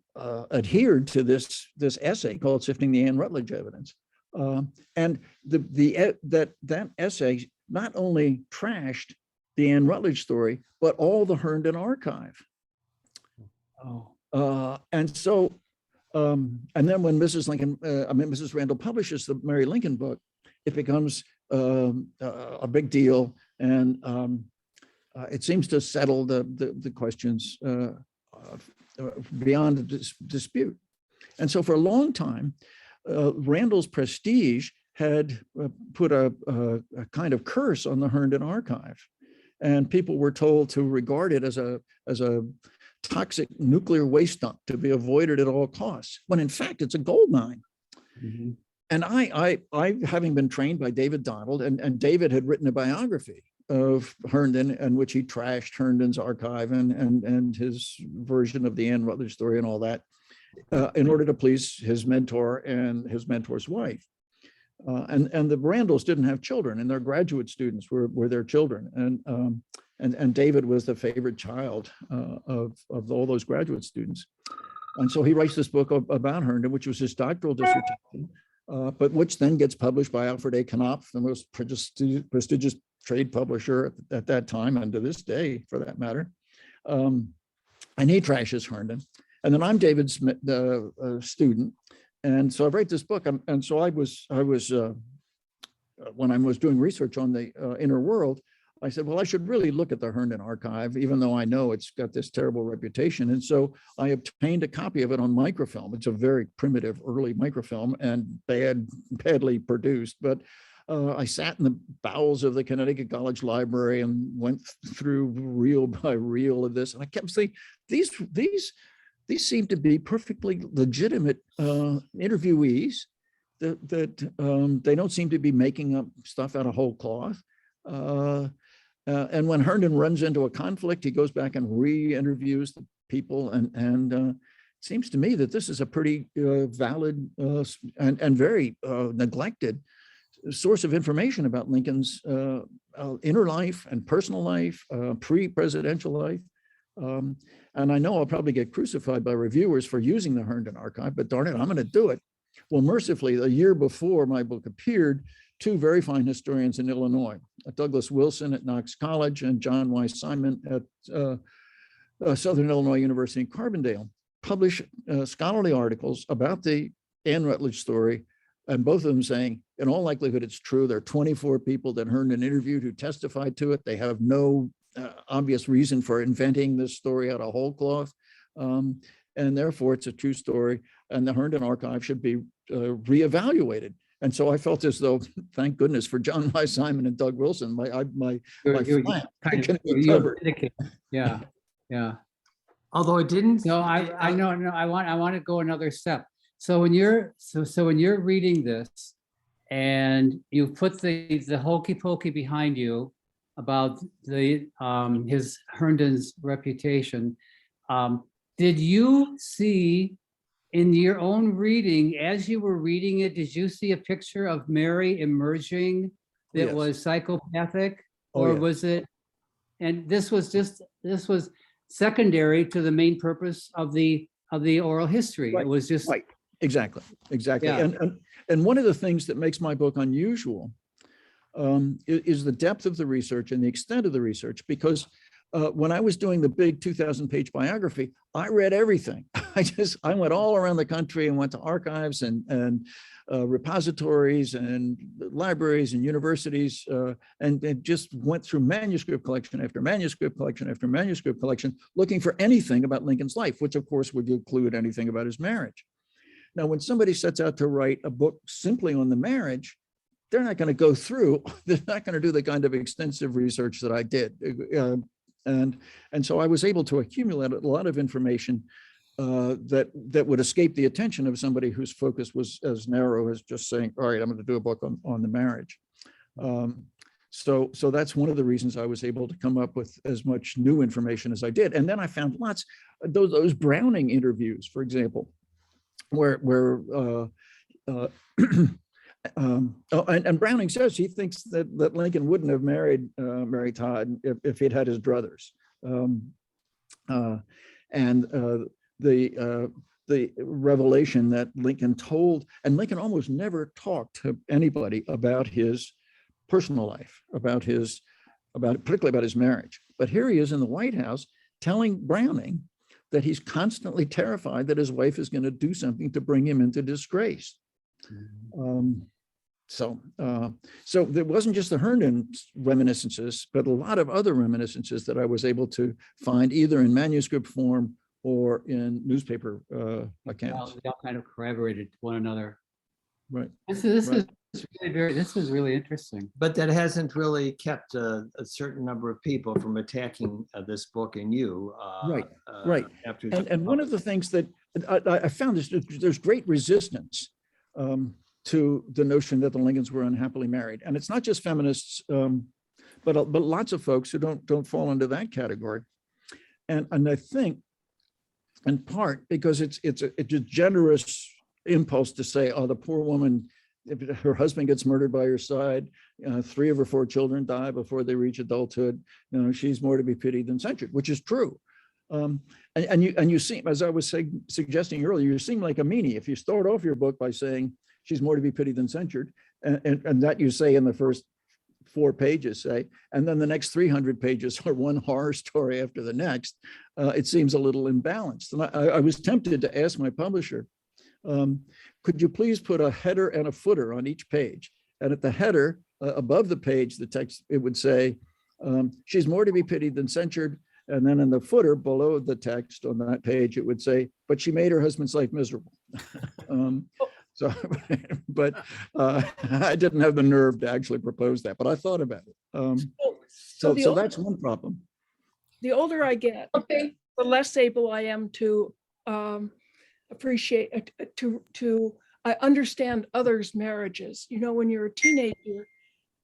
adhered to this essay called Sifting the Anne Rutledge Evidence. And that essay not only trashed the Anne Rutledge story, but all the Herndon archive. And so, and then when Mrs. Randall publishes the Mary Lincoln book, it becomes a big deal, and it seems to settle the questions beyond dispute. And so for a long time, Randall's prestige had put a kind of curse on the Herndon archive, and people were told to regard it as a toxic nuclear waste dump to be avoided at all costs, when in fact it's a gold mine. Mm-hmm. And I having been trained by David Donald, and David had written a biography of Herndon in which he trashed Herndon's archive and his version of the Anne Rutledge story and all that, in order to please his mentor and his mentor's wife. And the Randalls didn't have children, and their graduate students were their children. And David was the favorite child of all those graduate students. And so he writes this book about Herndon, which was his doctoral dissertation, but which then gets published by Alfred A. Knopf, the most prestigious trade publisher at that time, and to this day, for that matter. And he trashes Herndon. And then I'm David's student. And so I write this book. And so I was when I was doing research on the inner world, I said, well, I should really look at the Herndon archive, even though I know it's got this terrible reputation. And so I obtained a copy of it on microfilm. It's a very primitive early microfilm and badly produced. But I sat in the bowels of the Connecticut College Library and went through reel by reel of this. And I kept saying, these seem to be perfectly legitimate interviewees that they don't seem to be making up stuff out of whole cloth. And when Herndon runs into a conflict, he goes back and re-interviews the people. And it seems to me that this is a pretty valid and very neglected source of information about Lincoln's inner life and personal life, pre-presidential life. And I know I'll probably get crucified by reviewers for using the Herndon archive, but darn it, I'm going to do it. Well, mercifully, a year before my book appeared, two very fine historians in Illinois, Douglas Wilson at Knox College and John Y. Simon at Southern Illinois University in Carbondale, publish scholarly articles about the Anne Rutledge story, and both of them saying, in all likelihood, it's true. There are 24 people that Herndon interviewed who testified to it. They have no obvious reason for inventing this story out of whole cloth. And therefore, it's a true story, and the Herndon archive should be reevaluated. And so I felt as though, thank goodness for John Y. Simon and Doug Wilson, my flat can be covered. Yeah, yeah. Although it didn't. No, I know, no, I want to go another step. So when you're reading this and you put the hokey pokey behind you about his Herndon's reputation, did you see in your own reading, as you were reading it, did you see a picture of Mary emerging that Yes. was psychopathic? Oh, Or yeah. was it, and this was secondary to the main purpose of the oral history. Right, It was just, Right, exactly. Yeah. And one of the things that makes my book unusual is the depth of the research and the extent of the research, because when I was doing the big 2,000-page biography, I read everything. I went all around the country and went to archives and repositories and libraries and universities, and just went through manuscript collection after manuscript collection after manuscript collection, looking for anything about Lincoln's life, which of course would include anything about his marriage. Now, when somebody sets out to write a book simply on the marriage, they're not going to go through, they're not going to do the kind of extensive research that I did. And so I was able to accumulate a lot of information that would escape the attention of somebody whose focus was as narrow as just saying, all right, I'm going to do a book on the marriage. So that's one of the reasons I was able to come up with as much new information as I did. And then I found lots of those Browning interviews, for example, where and Browning says he thinks that Lincoln wouldn't have married Mary Todd if he'd had his druthers. The revelation that Lincoln told, and Lincoln almost never talked to anybody about his personal life, particularly about his marriage. But here he is in the White House telling Browning that he's constantly terrified that his wife is going to do something to bring him into disgrace. So there wasn't just the Herndon reminiscences, but a lot of other reminiscences that I was able to find either in manuscript form or in newspaper accounts. they all kind of corroborated one another. Right. This is really interesting. But that hasn't really kept a certain number of people from attacking this book and you. Right. After And one of the things that I found is there's great resistance to the notion that the Lincolns were unhappily married. And it's not just feminists, but lots of folks who don't fall into that category. And I think in part because it's a generous impulse to say, oh, the poor woman, if her husband gets murdered by her side, 3 of her 4 children die before they reach adulthood, she's more to be pitied than censured, which is true. And you seem, as I was suggesting earlier, you seem like a meanie. If you start off your book by saying she's more to be pitied than censured, and that you say in the first 4 pages, say, and then the next 300 pages are one horror story after the next, it seems a little imbalanced. And I was tempted to ask my publisher, could you please put a header and a footer on each page? And at the header, above the page, the text, it would say, she's more to be pitied than censured. And then in the footer below the text on that page, it would say, but she made her husband's life miserable. But I didn't have the nerve to actually propose that, but I thought about it. So that's one problem. The older I get, Okay. the less able I am to appreciate, I understand others' marriages. When you're a teenager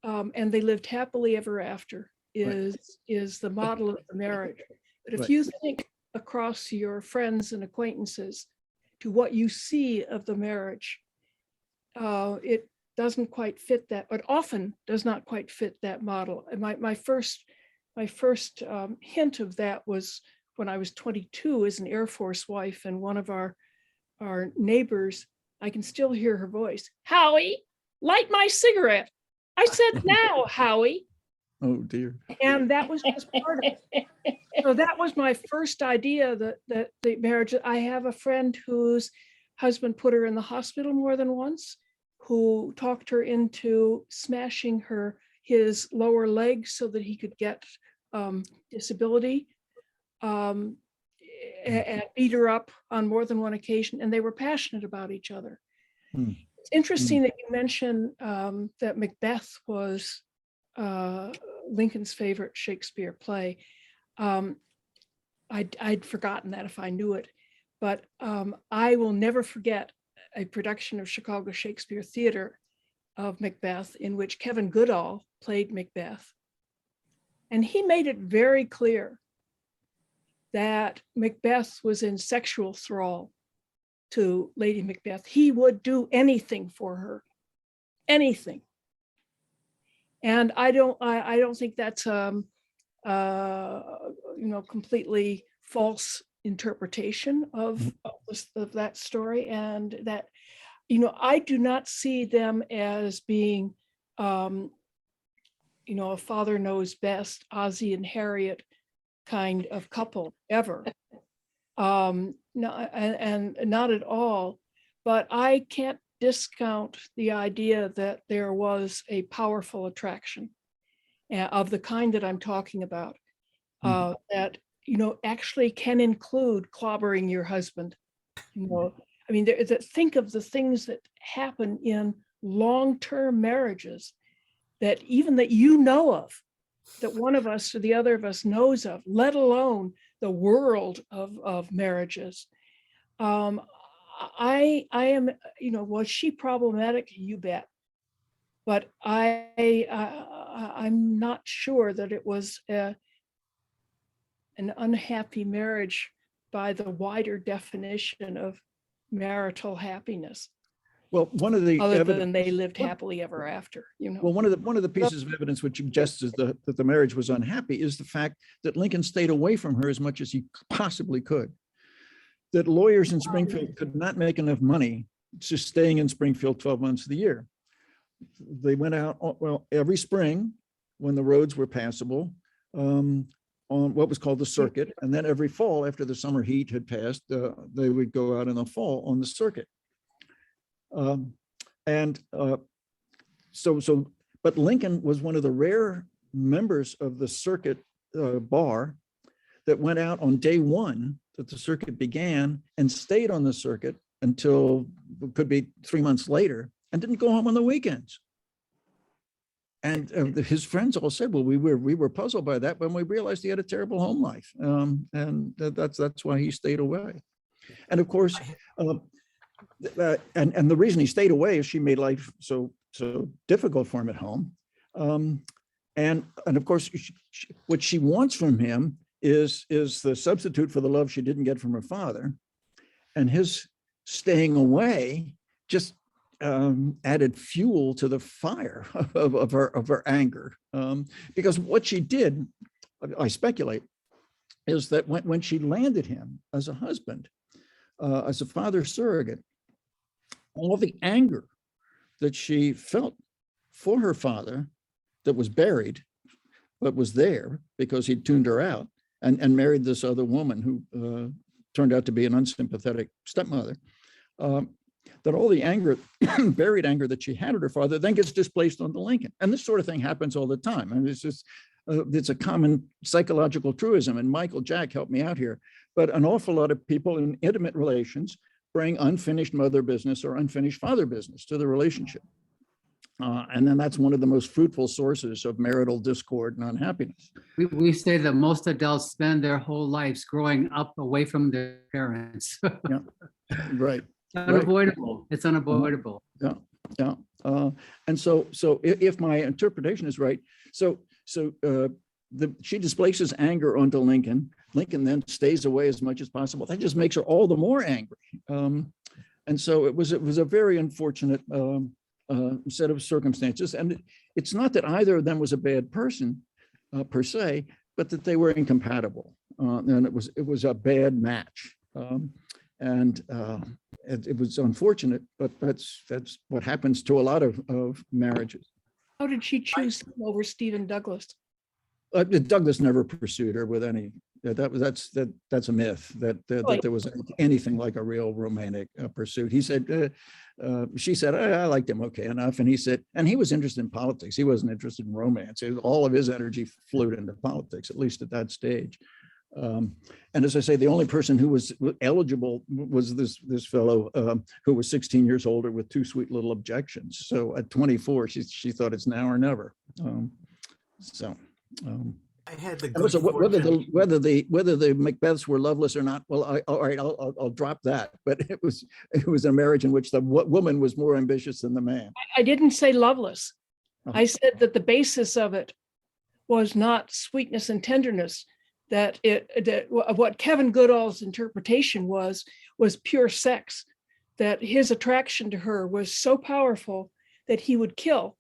and they lived happily ever after is the model of the marriage. But if you think across your friends and acquaintances to what you see of the marriage, it doesn't quite fit that, but often does not quite fit that model. And my first hint of that was when I was 22 as an Air Force wife, and one of our neighbors, I can still hear her voice, "Howie, light my cigarette." I said, now, Howie. Oh, dear. And that was just part of it. So that was my first idea that the marriage, I have a friend whose husband put her in the hospital more than once, who talked her into smashing his lower leg so that he could get disability, and beat her up on more than one occasion. And they were passionate about each other. Hmm. It's interesting that you mentioned that Macbeth was Lincoln's favorite Shakespeare play. I'd forgotten that if I knew it, but I will never forget a production of Chicago Shakespeare Theater of Macbeth in which Kevin Goodall played Macbeth. And he made it very clear that Macbeth was in sexual thrall to Lady Macbeth. He would do anything for her, anything. And I don't think that's completely false interpretation of that story, and that I do not see them as being a father knows best, Ozzie and Harriet kind of couple ever. No, and not at all. But I can't discount the idea that there was a powerful attraction of the kind that I'm talking about, that actually can include clobbering your husband. I mean, think of the things that happen in long-term marriages that even that of, that one of us or the other of us knows of, let alone the world of marriages. I am, was she problematic? You bet. But I'm not sure that it was an unhappy marriage by the wider definition of marital happiness. Well, one of the other than they lived happily ever after, Well, one of the pieces of evidence which suggests that the marriage was unhappy is the fact that Lincoln stayed away from her as much as he possibly could. That lawyers in Springfield could not make enough money just staying in Springfield 12 months of the year. They went out, every spring when the roads were passable, on what was called the circuit, and then every fall after the summer heat had passed, they would go out in the fall on the circuit. But Lincoln was one of the rare members of the circuit bar that went out on day one that the circuit began and stayed on the circuit until it could be 3 months later and didn't go home on the weekends. And his friends all said, well, we were puzzled by that when we realized he had a terrible home life. And that's why he stayed away. And of course, and the reason he stayed away is she made life so difficult for him at home. And of course, what she wants from him is the substitute for the love she didn't get from her father. And his staying away just added fuel to the fire of her anger. Because what she did, I speculate, is that when she landed him as a husband, as a father surrogate, all the anger that she felt for her father that was buried, but was there because he'd tuned her out and married this other woman who turned out to be an unsympathetic stepmother, that all the anger, buried anger that she had at her father then gets displaced onto Lincoln. And this sort of thing happens all the time. I mean, it's just, it's a common psychological truism, and Michael Jack helped me out here. But an awful lot of people in intimate relations bring unfinished mother business or unfinished father business to the relationship. And then that's one of the most fruitful sources of marital discord and unhappiness. We say that most adults spend their whole lives growing up away from their parents. Yeah, right. It's unavoidable. It's unavoidable. Yeah. And so if my interpretation is right, she displaces anger onto Lincoln. Lincoln then stays away as much as possible. That just makes her all the more angry. And so it was a very unfortunate set of circumstances. And it's not that either of them was a bad person per se, but that they were incompatible. And it was a bad match. It was unfortunate, but that's what happens to a lot of marriages. How did she choose him over Stephen Douglas? Douglas never pursued her with any. That's a myth that there was anything like a real romantic pursuit. He said, she said, I liked him okay enough, and he said, and he was interested in politics. He wasn't interested in romance. All of his energy flew into politics, at least at that stage. And as I say, the only person who was eligible was this fellow who was 16 years older with two sweet little objections. So at 24, she thought it's now or never. I had the and so good fortune. whether the Macbeths were loveless or not, well, all right, I'll drop that. But it was a marriage in which the woman was more ambitious than the man. I didn't say loveless. Oh. I said that the basis of it was not sweetness and tenderness, that what Kevin Goodall's interpretation was pure sex, that his attraction to her was so powerful that he would kill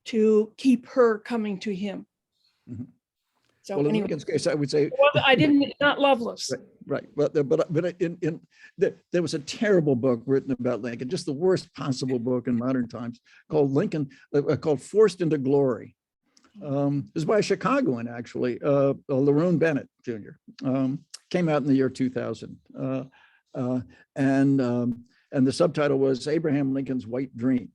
to keep her coming to him. Mhm. So Well, in anyway, Lincoln's case, I would say, well, I didn't, not loveless. right. But there was a terrible book written about Lincoln, just the worst possible book in modern times, called called Forced into Glory. It was by a Chicagoan, actually, Lerone Bennett Jr. Came out in the year 2000. And the subtitle was Abraham Lincoln's White Dream.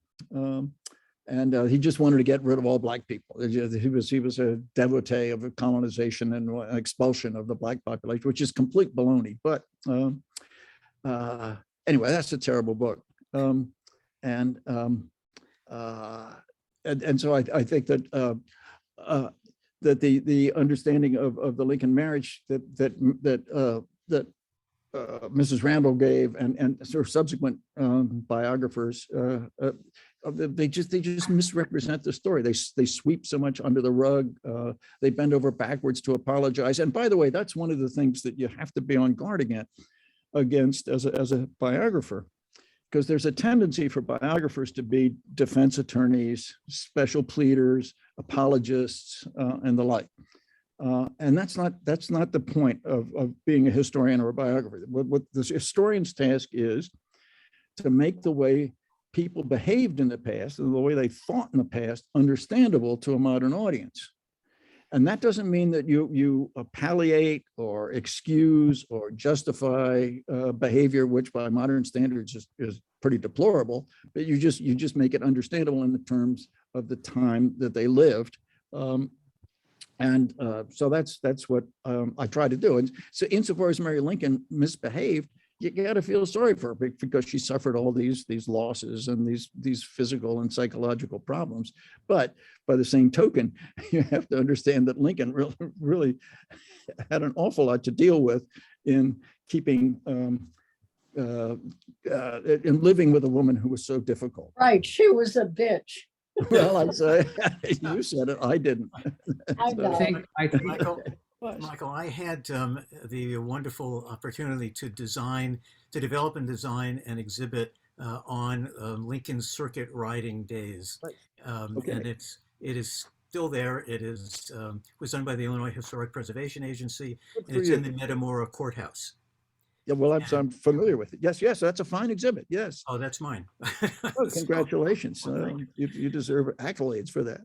And he just wanted to get rid of all black people. He was a devotee of colonization and expulsion of the black population, which is complete baloney. But anyway, that's a terrible book. And so I think that that the understanding of the Lincoln marriage that Mrs. Randall gave and sort of subsequent biographers, they just misrepresent the story. They sweep so much under the rug. They bend over backwards to apologize. And by the way, that's one of the things that you have to be on guard against as a biographer, because there's a tendency for biographers to be defense attorneys, special pleaders, apologists, and the like. And that's not the point of being a historian or a biographer. What the historian's task is to make the way people behaved in the past and the way they thought in the past understandable to a modern audience. And that doesn't mean that you palliate or excuse or justify behavior which by modern standards is pretty deplorable, but you just make it understandable in the terms of the time that they lived. So that's what I try to do. And so insofar as Mary Lincoln misbehaved, you got to feel sorry for her because she suffered all these losses and these physical and psychological problems. But by the same token, you have to understand that Lincoln really had an awful lot to deal with in keeping in living with a woman who was so difficult. Right, she was a bitch. Well, I'd say you said it. I didn't. I know. I think Michael, I had the wonderful opportunity to develop and design an exhibit on Lincoln's circuit riding days. Right. And it is still there. It was done by the Illinois Historic Preservation Agency, and it's in the Metamora Courthouse. Yeah, well, I'm familiar with it. Yes, that's a fine exhibit. Yes. Oh, that's mine. Oh, congratulations. Well, thank you. You deserve accolades for that.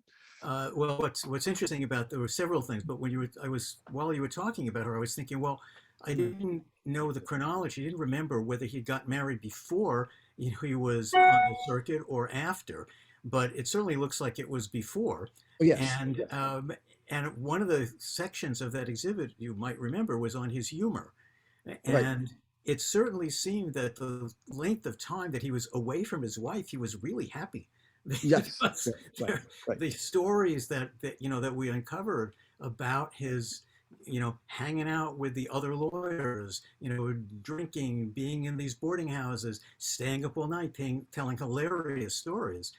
Well, what's interesting about, there were several things, but while you were talking about her, I was thinking, well, I didn't know the chronology. I didn't remember whether he got married before he was on the circuit or after, but it certainly looks like it was before. Oh, yes. And one of the sections of that exhibit you might remember was on his humor. And Right. it certainly seemed that the length of time that he was away from his wife, he was really happy. Yes. Right. The stories that we uncovered about his, hanging out with the other lawyers, drinking, being in these boarding houses, staying up all night, telling hilarious stories,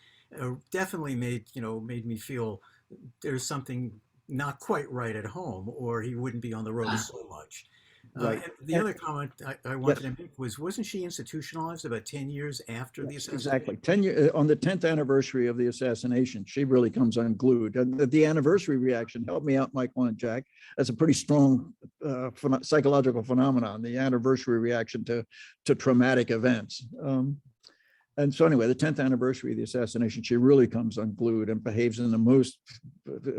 definitely made me feel there's something not quite right at home, or he wouldn't be on the road so much. Right. The other comment I wanted to make was, wasn't she institutionalized about 10 years after the assassination? Exactly. 10 years on the 10th anniversary of the assassination, she really comes unglued. And the anniversary reaction, help me out, Michael and Jack. That's a pretty strong psychological phenomenon, the anniversary reaction to traumatic events. And so anyway, the 10th anniversary of the assassination, she really comes unglued and behaves in the most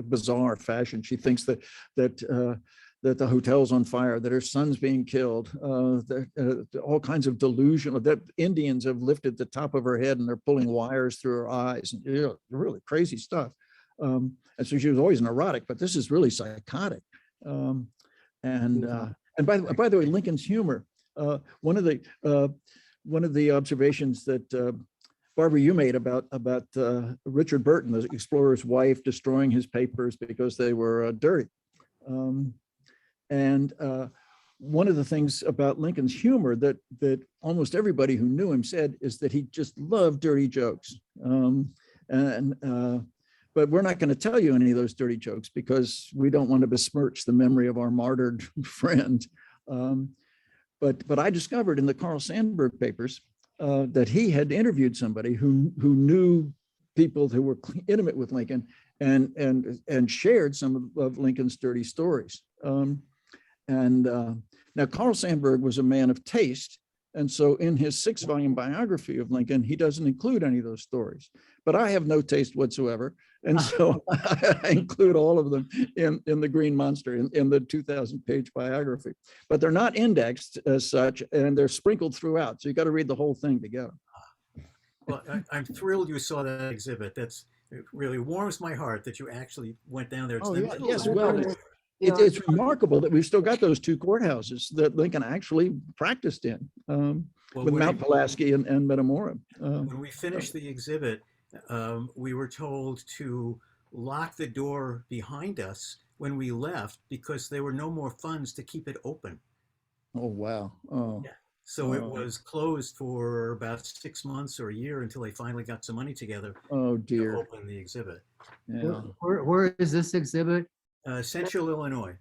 bizarre fashion. She thinks that the hotel's on fire, that her son's being killed, all kinds of delusional, that Indians have lifted the top of her head and they're pulling wires through her eyes, and really crazy stuff. And so she was always neurotic, but this is really psychotic. And by the way, Lincoln's humor, one of the observations that Barbara, you made about Richard Burton, the explorer's wife, destroying his papers because they were dirty. And one of the things about Lincoln's humor that almost everybody who knew him said is that he just loved dirty jokes. But we're not going to tell you any of those dirty jokes because we don't want to besmirch the memory of our martyred friend. But I discovered in the Carl Sandburg papers that he had interviewed somebody who knew people who were intimate with Lincoln and shared some of Lincoln's dirty stories. Now Carl Sandburg was a man of taste. And so in his 6-volume biography of Lincoln, he doesn't include any of those stories, but I have no taste whatsoever. And so I include all of them in the Green Monster, in the 2,000-page biography, but they're not indexed as such, and they're sprinkled throughout. So you got to read the whole thing together. Well, I'm thrilled you saw that exhibit. It really warms my heart that you actually went down there. It's the middle yes, of well, nowhere. it's remarkable that we've still got those 2 courthouses that Lincoln actually practiced in, with Mount Pulaski and Metamorum. When we finished the exhibit, we were told to lock the door behind us when we left because there were no more funds to keep it open. Oh, wow. Oh. Yeah. So it was closed for about 6 months or a year until they finally got some money together Oh, to dear. open the exhibit. Yeah. Where is this exhibit? Central Illinois.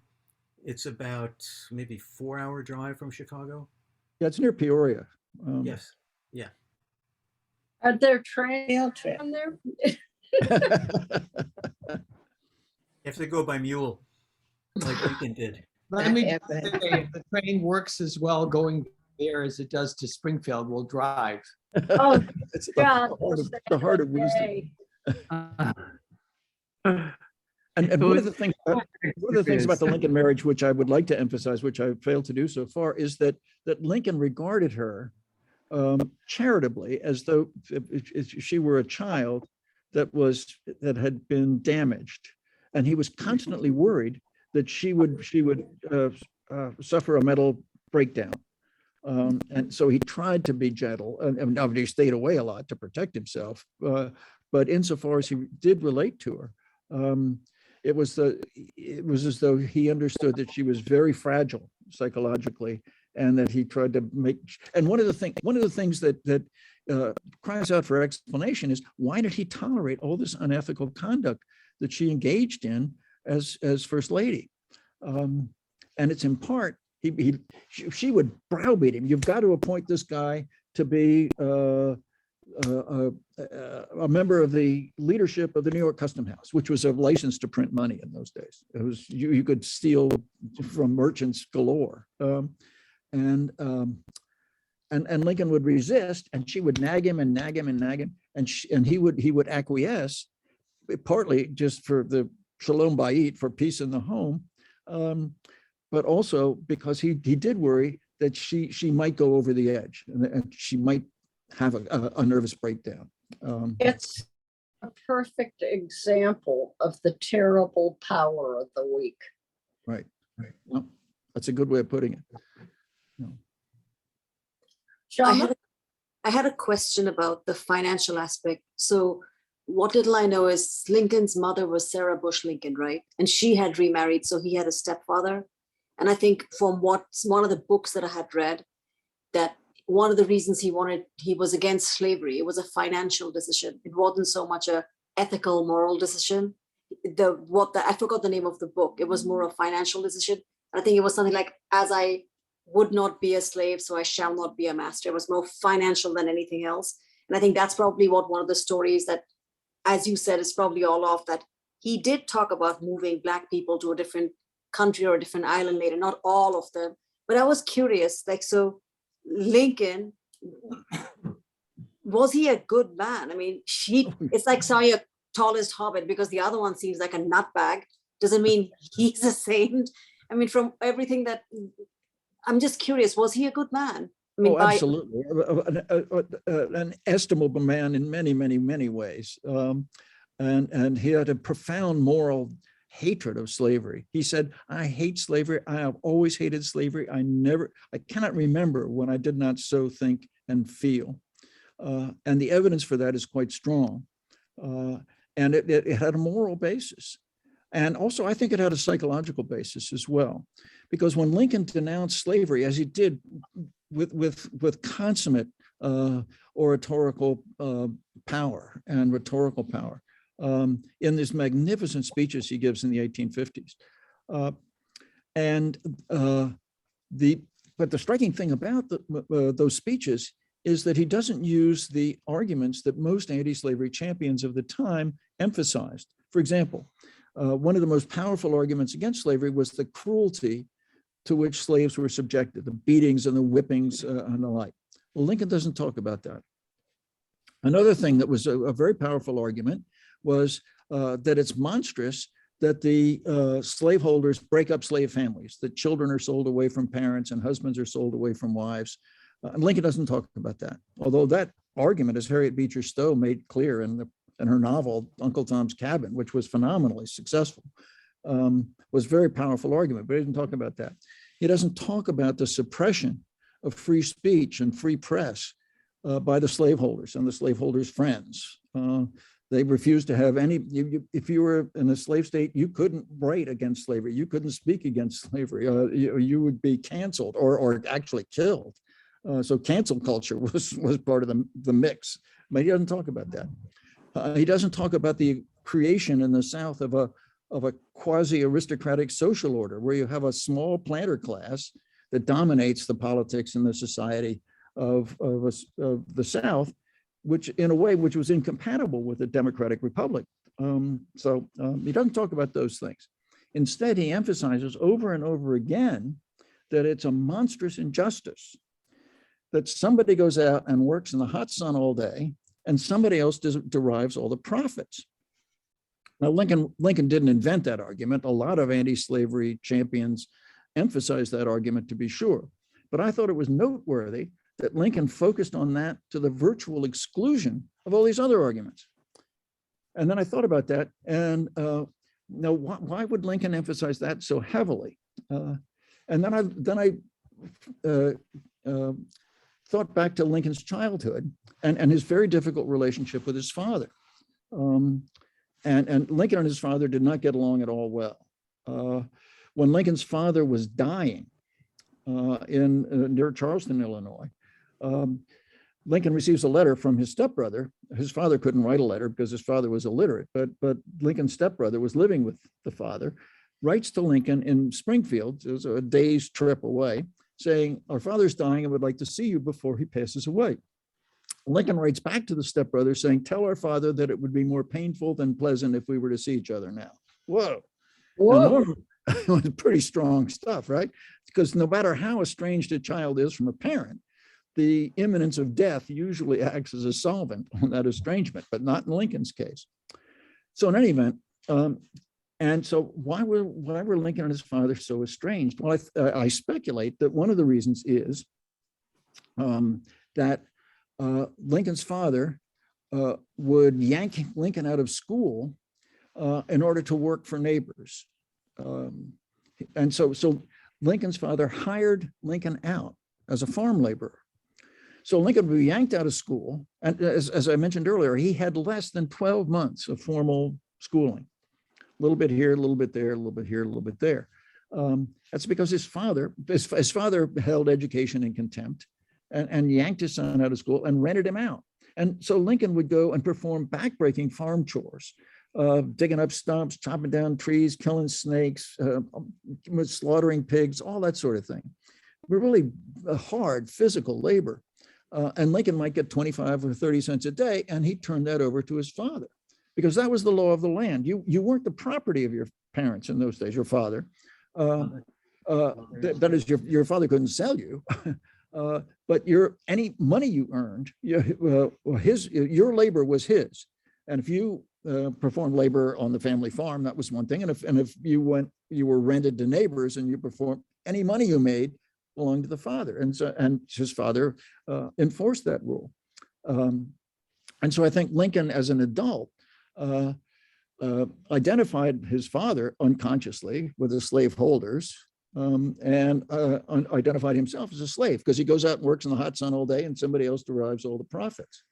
It's about maybe 4-hour drive from Chicago. Yeah, it's near Peoria. Yes. Yeah. Are there trails on there? You have to go by mule, like Lincoln did. Let me just say, if the train works as well going there as it does to Springfield, we'll drive. Oh, It's God, the heart of wisdom. Hey, And one of the things about the Lincoln marriage, which I would like to emphasize, which I failed to do so far, is that Lincoln regarded her charitably, as though she were a child that had been damaged, and he was constantly worried that she would suffer a mental breakdown. And so he tried to be gentle, and obviously stayed away a lot to protect himself. But insofar as he did relate to her, it was as though he understood that she was very fragile psychologically, and that he tried to make. And one of the things that cries out for explanation is, why did he tolerate all this unethical conduct that she engaged in as First Lady? And it's in part she would browbeat him. You've got to appoint this guy to be a member of the leadership of the New York Custom House, which was a license to print money in those days. It was you could steal from merchants galore, and Lincoln would resist, and she would nag him and nag him and nag him, and he would acquiesce, partly just for the shalom bayit, for peace in the home, but also because he did worry that she might go over the edge, and she might have a nervous breakdown. it's a perfect example of the terrible power of the weak. Right. Well, that's a good way of putting it. Shama? I had a question about the financial aspect. So what little I know is Lincoln's mother was Sarah Bush Lincoln, right? And she had remarried, so he had a stepfather. And I think from one of the books that I had read, that one of the reasons he was against slavery, it was a financial decision. It wasn't so much a ethical, moral decision. I forgot the name of the book. It was more a financial decision. I think it was something like, as I would not be a slave, so I shall not be a master. It was more financial than anything else. And I think that's probably what one of the stories that, as you said, is probably all off, that he did talk about moving Black people to a different country or a different island later, not all of them. But I was curious, like, so Lincoln, was he a good man? I mean, it's like sorry, a tallest hobbit because the other one seems like a nutbag. Doesn't mean he's a saint. I mean, from everything that I'm just curious, was he a good man? I mean, Oh, absolutely. An estimable man in many, many, many ways. And he had a profound moral hatred of slavery. He said, I hate slavery. I have always hated slavery. I cannot remember when I did not so think and feel. And the evidence for that is quite strong. And it had a moral basis. And also, I think it had a psychological basis as well. Because when Lincoln denounced slavery, as he did with consummate oratorical power and rhetorical power, in these magnificent speeches he gives in the 1850s. But the striking thing about those speeches is that he doesn't use the arguments that most anti-slavery champions of the time emphasized. For example, one of the most powerful arguments against slavery was the cruelty to which slaves were subjected, the beatings and the whippings and the like. Well, Lincoln doesn't talk about that. Another thing that was a very powerful argument was that it's monstrous that the slaveholders break up slave families, that children are sold away from parents and husbands are sold away from wives. And Lincoln doesn't talk about that. Although that argument, as Harriet Beecher Stowe made clear in her novel, Uncle Tom's Cabin, which was phenomenally successful, was a very powerful argument, but he didn't talk about that. He doesn't talk about the suppression of free speech and free press by the slaveholders and the slaveholders' friends. They refused to have any, if you were in a slave state, you couldn't write against slavery. You couldn't speak against slavery. You would be canceled or actually killed. So cancel culture was part of the mix, but he doesn't talk about that. He doesn't talk about the creation in the South of a quasi-aristocratic social order where you have a small planter class that dominates the politics and the society of the South, which in a way, which was incompatible with a democratic republic. So he doesn't talk about those things. Instead, he emphasizes over and over again that it's a monstrous injustice that somebody goes out and works in the hot sun all day and somebody else derives all the profits. Now, Lincoln didn't invent that argument. A lot of anti-slavery champions emphasized that argument, to be sure. But I thought it was noteworthy that Lincoln focused on that to the virtual exclusion of all these other arguments. And then I thought about that, and why would Lincoln emphasize that so heavily? And then I thought back to Lincoln's childhood and his very difficult relationship with his father. And Lincoln and his father did not get along at all well. When Lincoln's father was dying near Charleston, Illinois, Lincoln receives a letter from his stepbrother. His father couldn't write a letter because his father was illiterate, but Lincoln's stepbrother was living with the father, writes to Lincoln in Springfield, it was a day's trip away, saying, our father's dying and would like to see you before he passes away. Lincoln writes back to the stepbrother saying, tell our father that it would be more painful than pleasant if we were to see each other now. Whoa. Whoa. It was pretty strong stuff, right? Because no matter how estranged a child is from a parent, the imminence of death usually acts as a solvent on that estrangement, but not in Lincoln's case. So in any event, and so why were Lincoln and his father so estranged? Well, I speculate that one of the reasons is that Lincoln's father would yank Lincoln out of school in order to work for neighbors. And so Lincoln's father hired Lincoln out as a farm laborer. So Lincoln would be yanked out of school. And as I mentioned earlier, he had less than 12 months of formal schooling. A little bit here, a little bit there, a little bit here, a little bit there. That's because his father held education in contempt and yanked his son out of school and rented him out. And so Lincoln would go and perform backbreaking farm chores, digging up stumps, chopping down trees, killing snakes, slaughtering pigs, all that sort of thing. But really hard physical labor. And Lincoln might get 25 or 30 cents a day, and he turned that over to his father because that was the law of the land. You weren't the property of your parents in those days, your father. That is, your father couldn't sell you. But any money you earned, your labor was his. And if you performed labor on the family farm, that was one thing. And if you were rented to neighbors and you performed, any money you made belonged to the father. And his father enforced that rule. And so I think Lincoln, as an adult, identified his father unconsciously with the slaveholders, and identified himself as a slave, because he goes out and works in the hot sun all day and somebody else derives all the profits.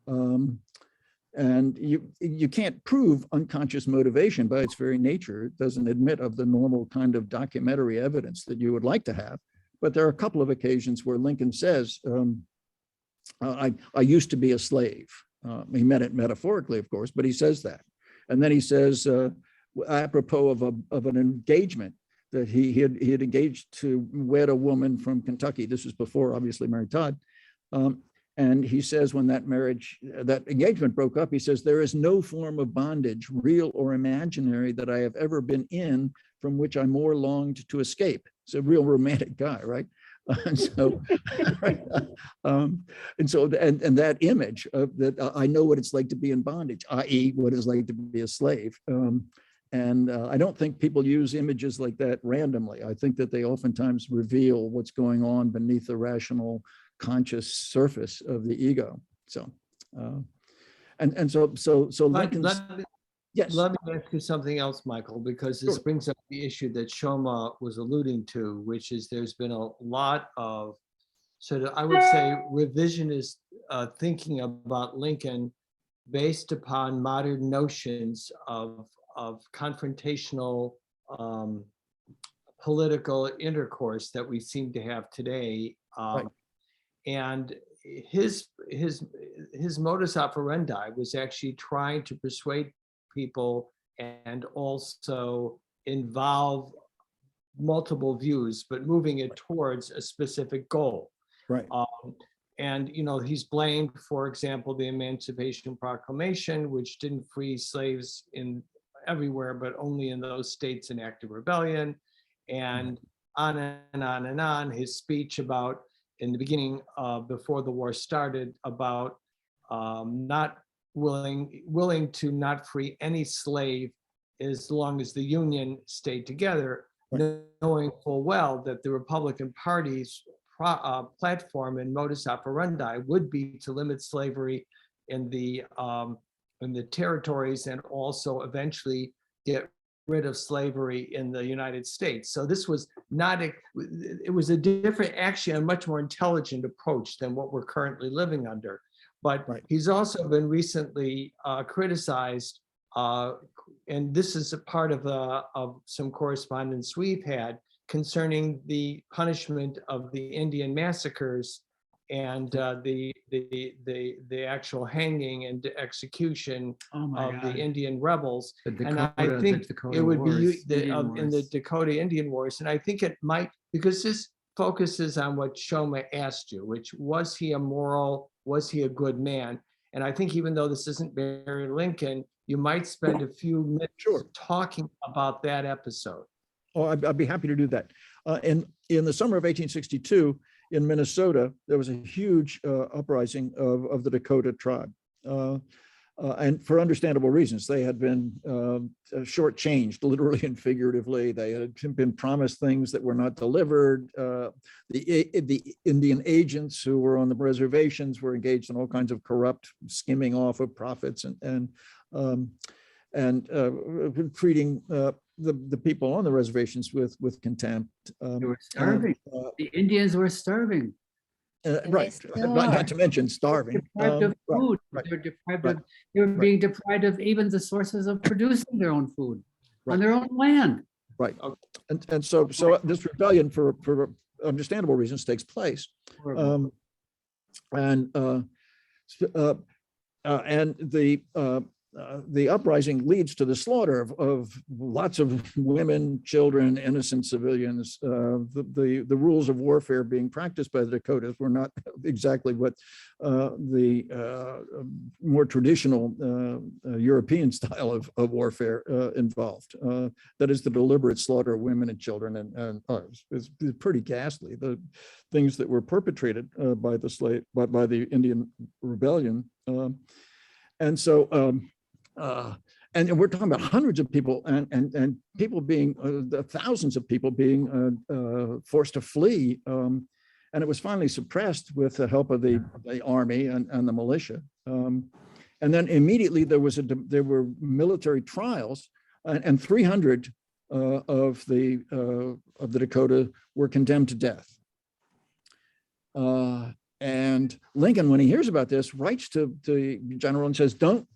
And you can't prove unconscious motivation by its very nature. It doesn't admit of the normal kind of documentary evidence that you would like to have. But there are a couple of occasions where Lincoln says, I used to be a slave. He meant it metaphorically, of course, but he says that. And then he says, apropos of an engagement, that he had engaged to wed a woman from Kentucky. This was before, obviously, married Todd. And he says, when that engagement broke up, he says, there is no form of bondage, real or imaginary, that I have ever been in from which I more longed to escape. It's a real romantic guy, right? And so, and that image of that, I know what it's like to be in bondage, i.e., what it's like to be a slave. And I don't think people use images like that randomly. I think that they oftentimes reveal what's going on beneath the rational, conscious surface of the ego. So, so Lincoln's. Yes. Let me ask you something else, Michael, because this brings up the issue that Shoma was alluding to, which is there's been a lot of sort of, I would say, revisionist thinking about Lincoln based upon modern notions of confrontational political intercourse that we seem to have today. And his modus operandi was actually trying to persuade people and also involve multiple views, but moving it towards a specific goal. Right. And, you know, he's blamed, for example, the Emancipation Proclamation, which didn't free slaves in everywhere, but only in those states in active rebellion, and on and on and on. His speech about, in the beginning, before the war started, about not willing to not free any slave as long as the Union stayed together, knowing full well that the Republican Party's platform and modus operandi would be to limit slavery in the territories and also eventually get rid of slavery in the United States. So this was not it was a different, actually a much more intelligent approach than what we're currently living under. But he's also been recently criticized, and this is a part of some correspondence we've had concerning the punishment of the Indian massacres and the actual hanging and execution of the Indian rebels. And I think it would be in the Dakota Indian Wars. And I think it might, because this focuses on what Shoma asked you, which was he a good man? And I think even though this isn't Barry Lincoln, you might spend a few minutes talking about that episode. Oh, I'd be happy to do that. In the summer of 1862, in Minnesota, there was a huge uprising of the Dakota tribe. And for understandable reasons. They had been shortchanged, literally and figuratively. They had been promised things that were not delivered. The Indian agents who were on the reservations were engaged in all kinds of corrupt skimming off of profits and treating the people on the reservations with contempt. They were starving. The Indians were starving. Right, not to mention starving. Deprived of food. They were being deprived of even the sources of producing their own food on their own land. Right, and so this rebellion, for understandable reasons, takes place, and the the uprising leads to the slaughter of lots of women, children, innocent civilians. The rules of warfare being practiced by the Dakotas were not exactly what the more traditional European style of warfare involved. That is the deliberate slaughter of women and children, and it's pretty ghastly. The things that were perpetrated by the Indian Rebellion. And so, and we're talking about hundreds of people and people being, thousands of people being forced to flee. And it was finally suppressed with the help of the army and the militia. And then immediately there were military trials, and 300 of the Dakota were condemned to death. And Lincoln, when he hears about this, writes to the general and says, don't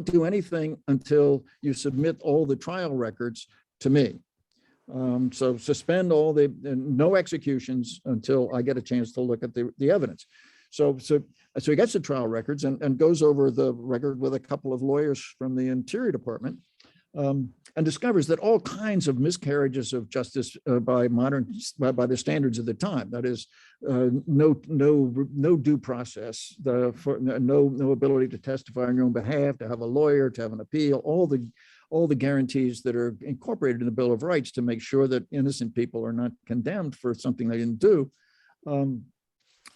do anything until you submit all the trial records to me. So suspend no executions until I get a chance to look at the evidence. So he gets the trial records and goes over the record with a couple of lawyers from the Interior Department, and discovers that all kinds of miscarriages of justice by the standards of the time, that is, no due process, no ability to testify on your own behalf, to have a lawyer, to have an appeal, all the guarantees that are incorporated in the Bill of Rights to make sure that innocent people are not condemned for something they didn't do,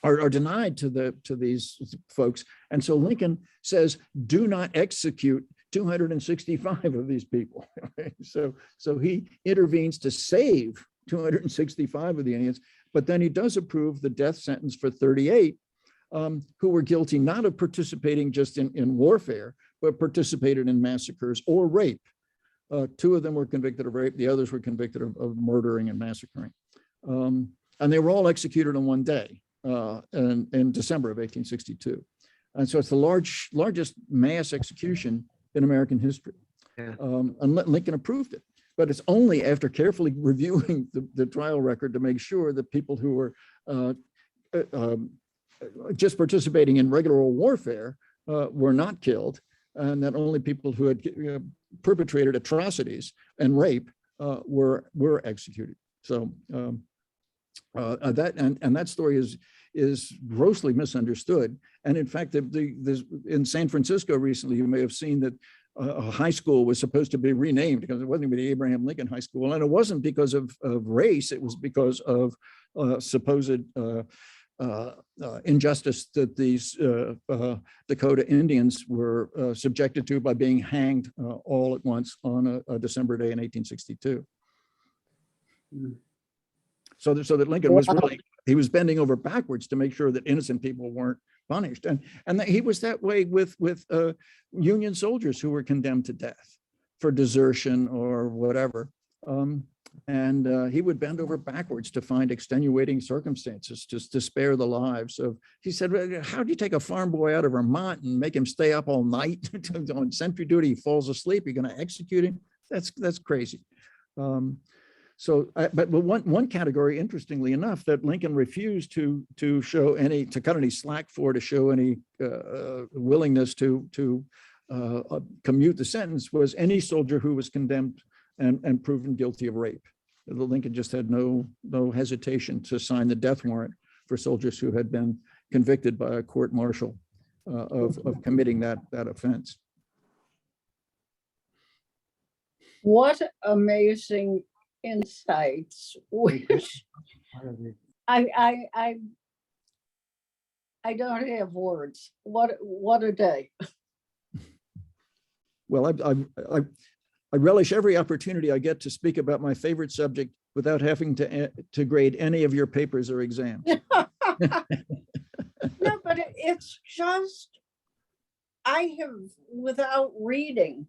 are denied to these folks. And so Lincoln says, do not execute 265 of these people. So he intervenes to save 265 of the Indians, but then he does approve the death sentence for 38 who were guilty not of participating just in warfare, but participated in massacres or rape. 2 of them were convicted of rape. The others were convicted of murdering and massacring. And they were all executed on one day in December of 1862. And so it's the largest mass execution in American history. Yeah. And Lincoln approved it. But it's only after carefully reviewing the trial record to make sure that people who were just participating in regular warfare were not killed, and that only people who had perpetrated atrocities and rape were executed. So that story is grossly misunderstood. And in fact, in San Francisco recently, you may have seen that a high school was supposed to be renamed because it wasn't going to be the Abraham Lincoln High School. And it wasn't because of race, it was because of supposed injustice that these Dakota Indians were subjected to by being hanged all at once on a December day in 1862. So that Lincoln was he was bending over backwards to make sure that innocent people weren't punished. And that he was that way with Union soldiers who were condemned to death for desertion or whatever. And he would bend over backwards to find extenuating circumstances just to spare the lives of, he said, how do you take a farm boy out of Vermont and make him stay up all night on sentry duty? He falls asleep, you're going to execute him? That's crazy. But one category, interestingly enough, that Lincoln refused to cut any slack for, to show any willingness to commute the sentence, was any soldier who was condemned and proven guilty of rape. Lincoln just had no hesitation to sign the death warrant for soldiers who had been convicted by a court martial of committing that offense. What amazing insights, which I don't have words. What a day. Well, I relish every opportunity I get to speak about my favorite subject without having to grade any of your papers or exams. No, but it's just, I have, without reading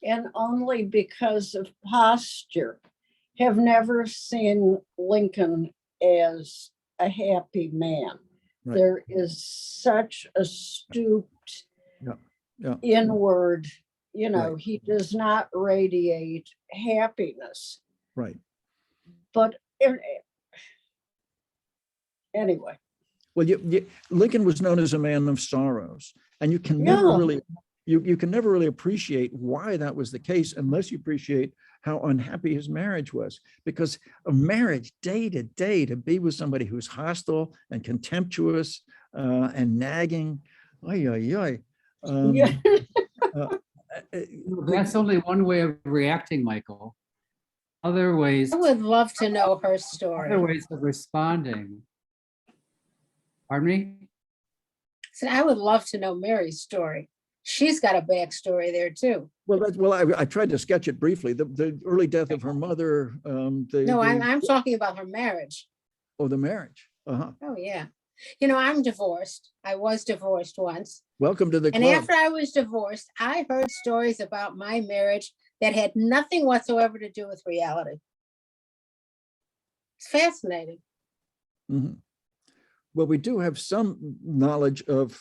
and only because of posture, have never seen Lincoln as a happy man. Right. There is such a stooped, inward, right. He does not radiate happiness. Right. But anyway. Well, Lincoln was known as a man of sorrows, and you can never really you can never really appreciate why that was the case unless you appreciate how unhappy his marriage was. Because a marriage day to day to be with somebody who's hostile and contemptuous and nagging, ay, ay, ay. Yeah. Uh, That's only one way of reacting, Michael. Other ways, I would love to know her other story. ways of responding. Pardon me? So I would love to know Mary's story. She's got a backstory there too. well, I tried to sketch it briefly. The early death of her mother. No, I'm talking about her marriage. Oh, the marriage. Uh-huh. Oh, yeah. You know, I'm divorced. I was divorced once. Welcome to the And club. after I was divorced, I heard stories about my marriage that had nothing whatsoever to do with reality. It's fascinating. Mhm. Well, we do have some knowledge of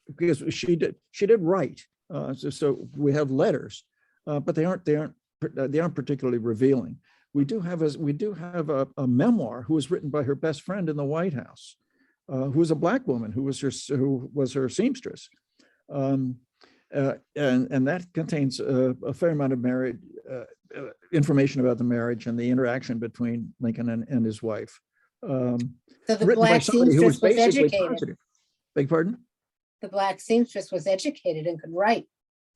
because she did write, so we have letters, but they aren't particularly revealing. We do have a memoir who was written by her best friend in the White House, who was a Black woman who was her seamstress, and that contains a fair amount of marriage information about the marriage and the interaction between Lincoln and his wife. So the Written by Black somebody who was seamstress was basically educated. positive. Beg pardon? The Black seamstress was educated and could write.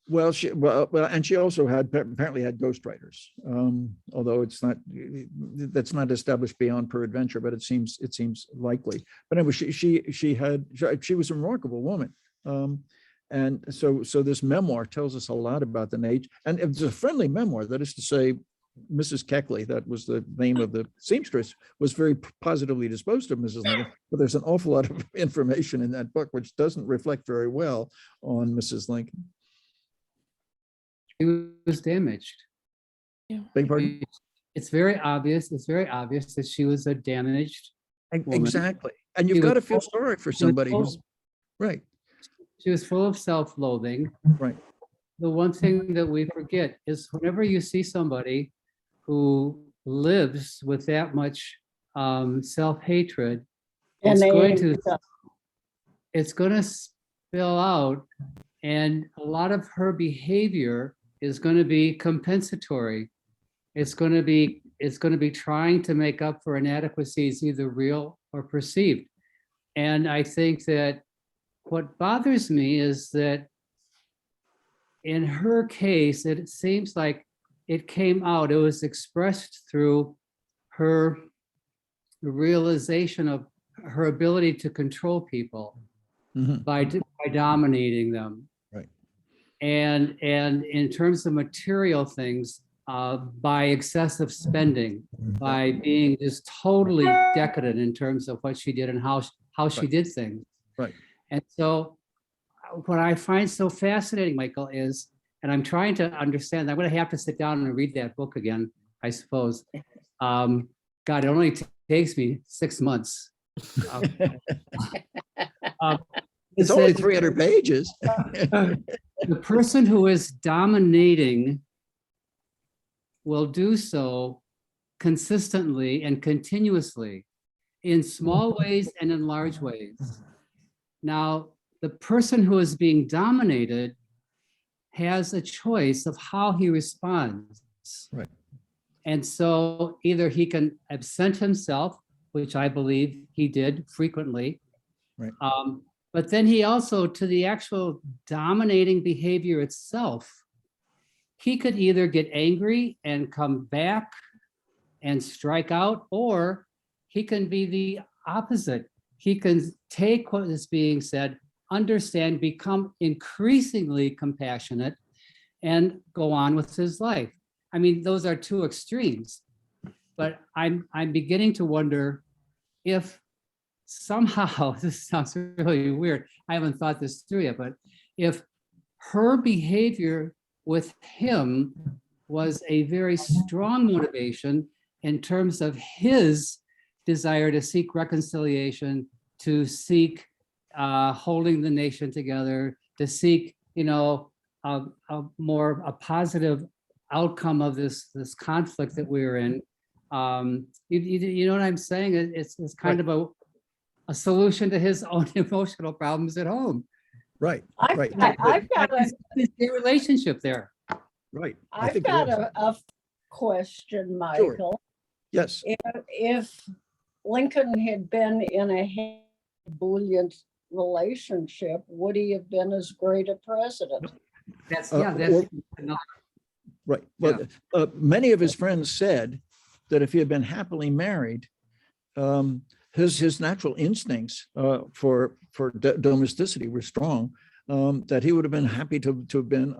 Well, and she also apparently had ghostwriters, although that's not established beyond peradventure, but it seems likely. But anyway, she was a remarkable woman, and so this memoir tells us a lot about the nature, and it's a friendly memoir. That is to say, Mrs. Keckley, that was the name of the seamstress, was very positively disposed of Mrs. Lincoln, but there's an awful lot of information in that book which doesn't reflect very well on Mrs. Lincoln. He was damaged. Beg pardon? It's very obvious that she was a damaged woman. Exactly. And She you've got to was feel full- sorry for she was somebody full- who's right. She was full of self-loathing. Right. The one thing that we forget is whenever you see somebody who lives with that much self-hatred, And it's they going ate to it up. it's going to spill out, and a lot of her behavior is going to be compensatory. It's going to be trying to make up for inadequacies, either real or perceived. And I think that what bothers me is that in her case, it seems like it came out, it was expressed through her realization of her ability to control people Mhm. by dominating them. Right. And in terms of material things, by excessive spending, by being just totally decadent in terms of what she did and how she Right. did things. Right. And so what I find so fascinating, Michael, is, and I'm trying to understand, I'm going to have to sit down and read that book again, I suppose. God, it only takes me 6 months. It's only 300 pages. The person who is dominating will do so consistently and continuously in small ways and in large ways. Now, the person who is being dominated has a choice of how he responds. Right. And so either he can absent himself, which I believe he did frequently. Right. But then he also, to the actual dominating behavior itself, he could either get angry and come back and strike out, or he can be the opposite. He can take what is being said, understand, become increasingly compassionate, and go on with his life. I mean, those are two extremes, but I'm beginning to wonder if somehow, this sounds really weird, I haven't thought this through yet, but if her behavior with him was a very strong motivation in terms of his desire to seek reconciliation, to seek holding the nation together, to seek, a positive outcome of this conflict that we're in. You know what I'm saying? It's kind of a solution to his own emotional problems at home. Right, I've, right, I've got a, It's the relationship there. right. I I've think got it is. a question, Michael. Yes. If Lincoln had been in a brilliant relationship, would he have been as great a president? That's, Uh, yeah, that's. or- Right. Well, many of his friends said that if he had been happily married, his natural instincts for domesticity were strong. That he would have been happy to have been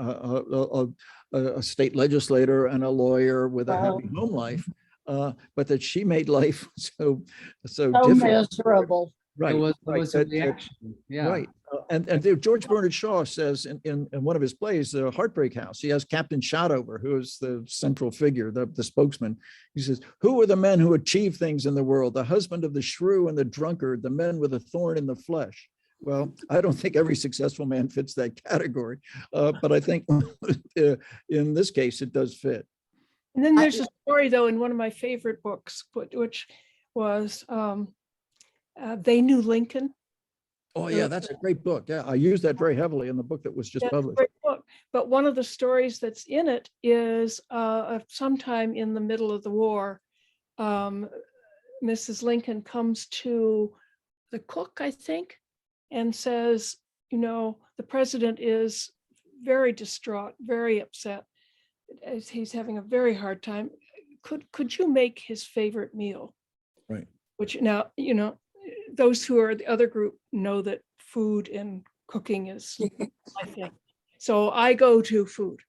a state legislator and a lawyer with a happy home life, but that she made life so So difficult. miserable. Right. It was right, a that- reaction. Yeah. Right. And George Bernard Shaw says in one of his plays, The Heartbreak House, he has Captain Shotover, who is the central figure, the spokesman. He says, who are the men who achieve things in the world? The husband of the shrew and the drunkard, the men with a thorn in the flesh. Well, I don't think every successful man fits that category, but I think in this case, it does fit. And then there's a story though in one of my favorite books, which was They Knew Lincoln. Oh, yeah, that's a great book. Yeah, I used that very heavily in the book that was just That's a published. great book. But one of the stories that's in it is sometime in the middle of the war, Mrs. Lincoln comes to the cook, I think, and says, you know, the president is very distraught, very upset. As he's having a very hard time. Could you make his favorite meal? Right. Which now, you know, those who are the other group know that food and cooking is my thing. So I go to food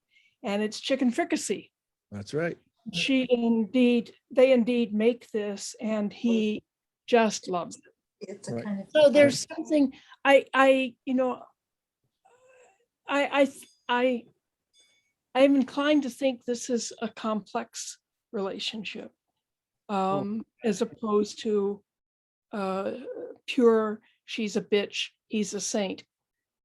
and it's chicken fricassee. That's right. They indeed make this and he just loves it. It's a Right. kind of. So there's something I'm inclined to think this is a complex relationship, as opposed to pure, she's a bitch, he's a saint.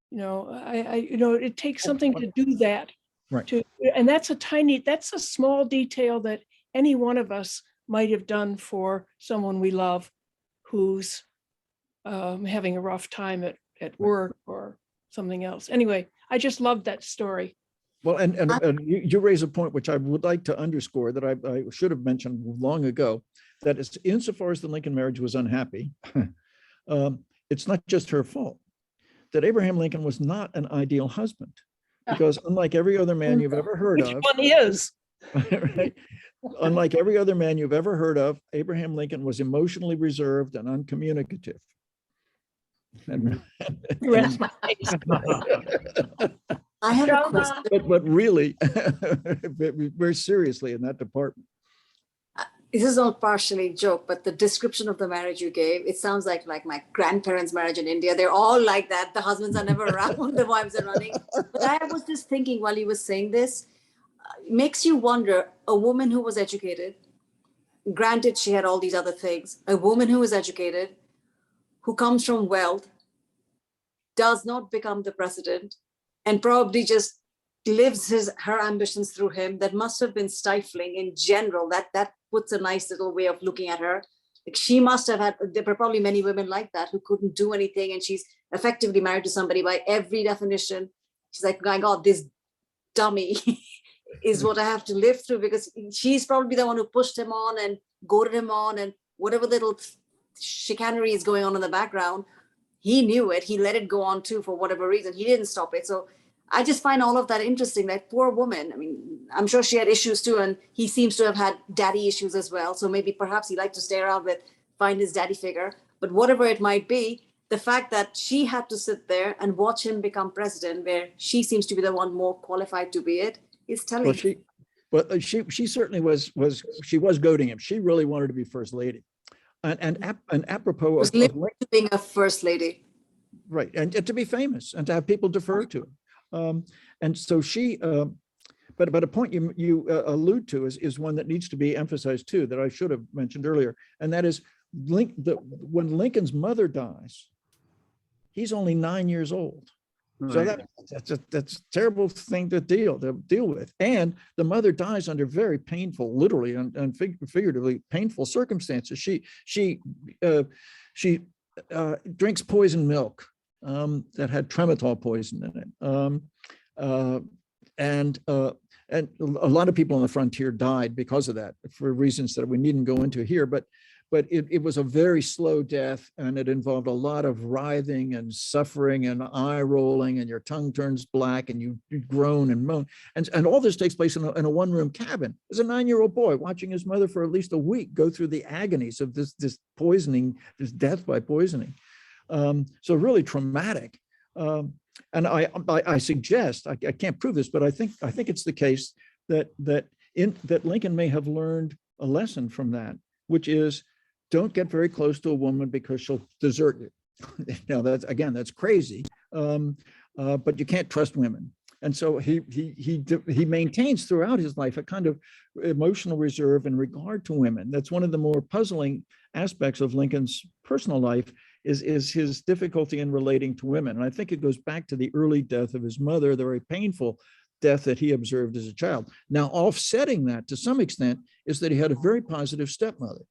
You know, it takes something to do that. Right. And that's a small detail that any one of us might have done for someone we love who's having a rough time at work or something else. Anyway, I just loved that story. Well, and you raise a point which I would like to underscore that I should have mentioned long ago, that is insofar as the Lincoln marriage was unhappy, it's not just her fault. That Abraham Lincoln was not an ideal husband, because unlike every other man you've ever heard Which of, one is? right? Unlike every other man you've ever heard of, Abraham Lincoln was emotionally reserved and uncommunicative. And- Rest my case. I have a Shona. question. but really, very seriously in that department. This is all partially a joke, but the description of the marriage you gave, it sounds like my grandparents' marriage in India. They're all like that. The husbands are never around, the wives are running. But I was just thinking while you were saying this, makes you wonder, a woman who was educated, granted she had all these other things, a woman who is educated, who comes from wealth, does not become the president, and probably just lives her ambitions through him. That must have been stifling in general. That puts a nice little way of looking at her. Like she must have had, there were probably many women like that who couldn't do anything, and she's effectively married to somebody by every definition. She's like, my God, this dummy is what I have to live through, because she's probably the one who pushed him on and goaded him on, and whatever little chicanery is going on in the background, he knew it. He let it go on too for whatever reason. He didn't stop it. So I just find all of that interesting. That poor woman. I mean, I'm sure she had issues too, and he seems to have had daddy issues as well. So maybe perhaps he liked to stay around with, find his daddy figure. But whatever it might be, the fact that she had to sit there and watch him become president, where she seems to be the one more qualified to be it, is telling. Well, she certainly was goading him. She really wanted to be first lady, and apropos Was of being a first lady. right, and to be famous and to have people defer to him. And so she, but a point you allude to is one that needs to be emphasized too, that I should have mentioned earlier, and that is when Lincoln's mother dies, he's only 9 years old. So that's a terrible thing to deal with. And the mother dies under very painful, literally and figuratively painful circumstances. She drinks poison milk. that had trematol poison in it. And a lot of people on the frontier died because of that for reasons that we needn't go into here. But it was a very slow death, and it involved a lot of writhing and suffering and eye rolling, and your tongue turns black and you groan and moan. And all this takes place in a one-room cabin. There's a 9-year-old boy watching his mother for at least a week go through the agonies of this poisoning, this death by poisoning. So really traumatic. And I suggest, I can't prove this, but I think it's the case that Lincoln may have learned a lesson from that, which is, don't get very close to a woman because she'll desert you. Now that's crazy, but you can't trust women. And so he maintains throughout his life a kind of emotional reserve in regard to women. That's one of the more puzzling aspects of Lincoln's personal life, is his difficulty in relating to women. And I think it goes back to the early death of his mother, the very painful death that he observed as a child. Now, offsetting that to some extent is that he had a very positive stepmother,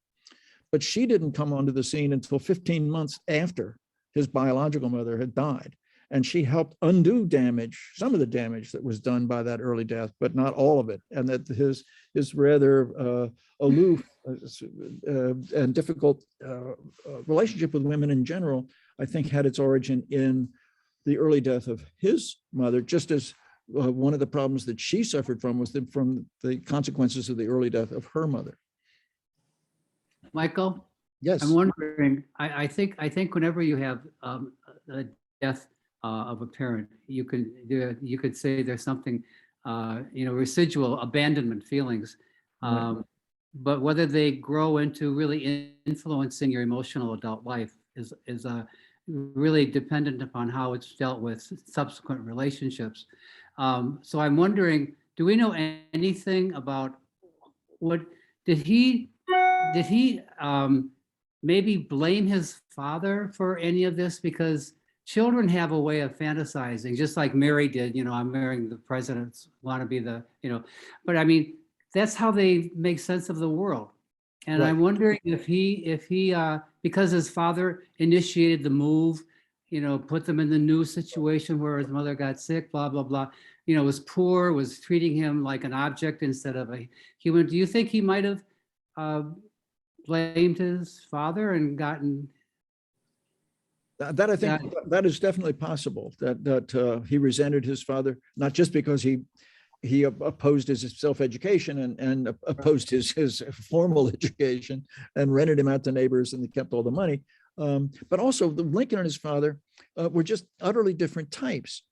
but she didn't come onto the scene until 15 months after his biological mother had died. And she helped undo some of the damage that was done by that early death, but not all of it. And that his rather aloof and difficult relationship with women in general, I think, had its origin in the early death of his mother, just as one of the problems that she suffered from was from the consequences of the early death of her mother. Michael? Yes. I'm wondering, I think whenever you have a death of a parent, you could say there's something, residual abandonment feelings, Right. but whether they grow into really influencing your emotional adult life is really dependent upon how it's dealt with subsequent relationships. So I'm wondering, do we know anything about what did he maybe blame his father for any of this? Because children have a way of fantasizing, just like Mary did, I'm marrying the president, want to be but I mean, that's how they make sense of the world. And Right. I'm wondering if he, because his father initiated the move, put them in the new situation where his mother got sick, blah, blah, blah, was poor, was treating him like an object instead of a human. Do you think he might have blamed his father and gotten That I think that is definitely possible, that he resented his father, not just because he opposed his self-education and opposed his formal education and rented him out to neighbors and kept all the money. But also Lincoln and his father were just utterly different types.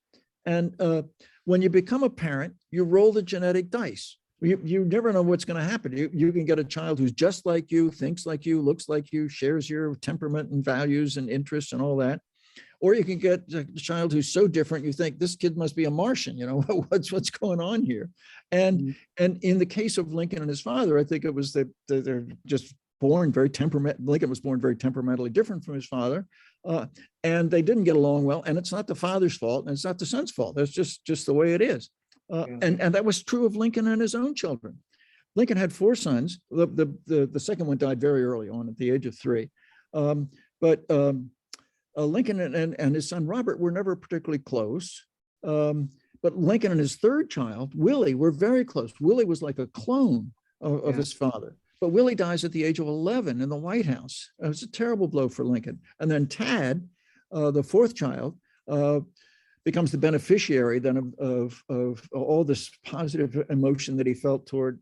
And when you become a parent, you roll the genetic dice. You never know what's going to happen. You can get a child who's just like you, thinks like you, looks like you, shares your temperament and values and interests and all that. Or you can get a child who's so different, you think this kid must be a Martian, what's going on here? And in the case of Lincoln and his father, I think it was that they're just born very Lincoln was born very temperamentally different from his father. And they didn't get along well. And it's not the father's fault, and it's not the son's fault. That's just the way it is. And that was true of Lincoln and his own children. Lincoln had 4 sons. The second one died very early on at the age of 3. But Lincoln and his son Robert were never particularly close. But Lincoln and his 3rd child, Willie, were very close. Willie was like a clone of his father. But Willie dies at the age of 11 in the White House. It was a terrible blow for Lincoln. And then Tad, the 4th child, becomes the beneficiary then of all this positive emotion that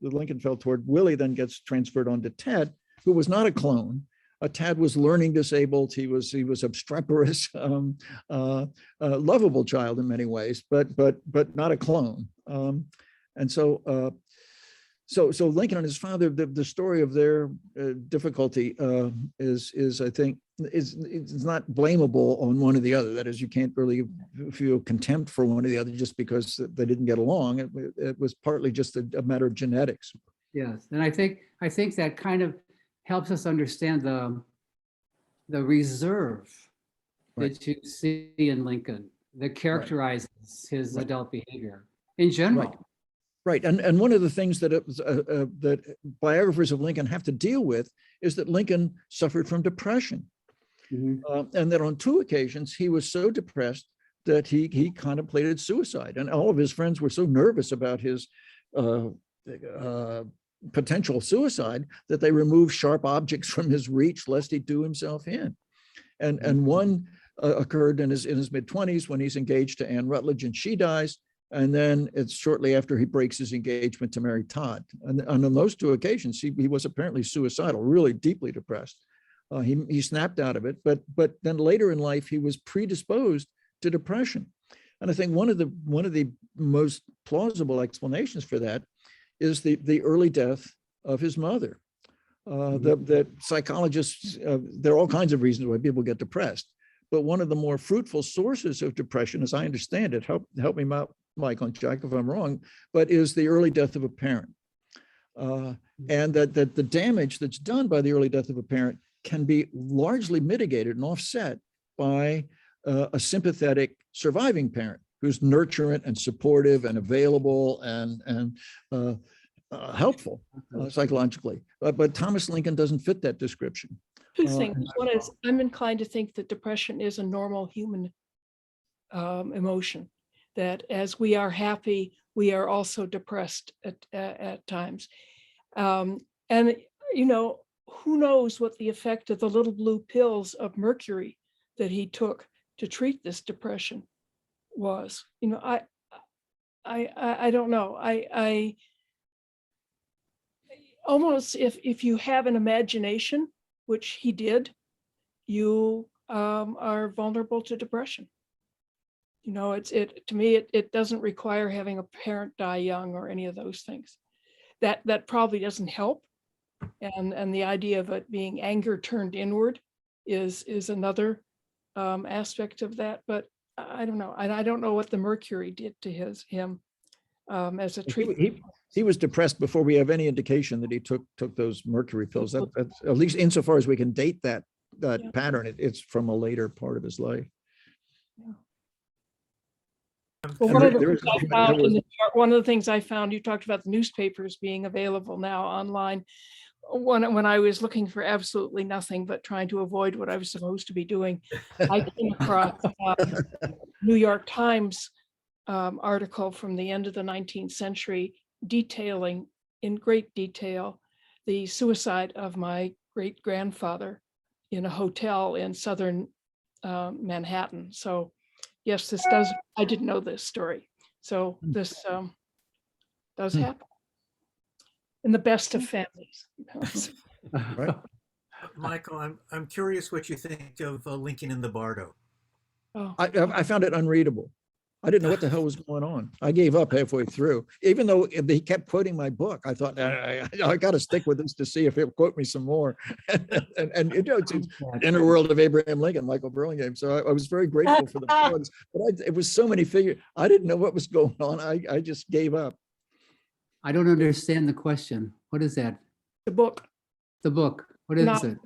Lincoln felt toward Willie, then gets transferred on to Ted, who was not a clone. Tad was learning disabled. He was obstreperous, lovable child in many ways, but not a clone. And so Lincoln and his father, the story of their difficulty is I think is not blamable on one or the other. That is, you can't really feel contempt for one or the other just because they didn't get along. It was partly just a matter of genetics. Yes, and I think that kind of helps us understand the reserve that you see in Lincoln that characterizes his adult behavior in general. Right, and one of the things that that biographers of Lincoln have to deal with is that Lincoln suffered from depression. Mhm. And that on 2 occasions, he was so depressed that he contemplated suicide. And all of his friends were so nervous about his uh, potential suicide that they removed sharp objects from his reach lest he do himself in. And one occurred in his mid-20s when he's engaged to Anne Rutledge and she dies. And then it's shortly after he breaks his engagement to marry Todd. And on those 2 occasions, he was apparently suicidal, really deeply depressed. He snapped out of it, but then later in life, he was predisposed to depression. And I think one of the most plausible explanations for that is the early death of his mother. The psychologists, there are all kinds of reasons why people get depressed, but one of the more fruitful sources of depression, as I understand it, help me out, Michael and Jack, if I'm wrong, but is the early death of a parent. And that the damage that's done by the early death of a parent can be largely mitigated and offset by a sympathetic surviving parent who's nurturant and supportive and available and helpful psychologically. But Thomas Lincoln doesn't fit that description. 2 things. One is, I'm inclined to think that depression is a normal human emotion, that as we are happy, we are also depressed at times. And, you know, who knows what the effect of the little blue pills of mercury that he took to treat this depression was. You know, I don't know. I almost, if you have an imagination, which he did, you are vulnerable to depression. You know, to me, it doesn't require having a parent die young or any of those things. That probably doesn't help. And the idea of it being anger turned inward is another aspect of that. But I don't know. I don't know what the mercury did to him as a treatment. He was depressed before we have any indication that he took those mercury pills. That's at least insofar as we can date that pattern. It's from a later part of his life. Yeah. Well, one of the things I found, you talked about the newspapers being available now online. When I was looking for absolutely nothing but trying to avoid what I was supposed to be doing, I came across New York Times article from the end of the 19th century detailing in great detail the suicide of my great-grandfather in a hotel in southern Manhattan. So yes, I didn't know this story. So this does happen in the best of families. Right. Michael, I'm curious what you think of Lincoln in the Bardo. Oh, I found it unreadable. I didn't know what the hell was going on. I gave up halfway through, even though he kept quoting my book. I thought I got to stick with this to see if he'll quote me some more. and you know, it's Inner World of Abraham Lincoln, Michael Burlingame. So I was very grateful for the plugs, but it was so many figures. I didn't know what was going on. I just gave up. I don't understand the question. What is that? the book. The book. What is No. it?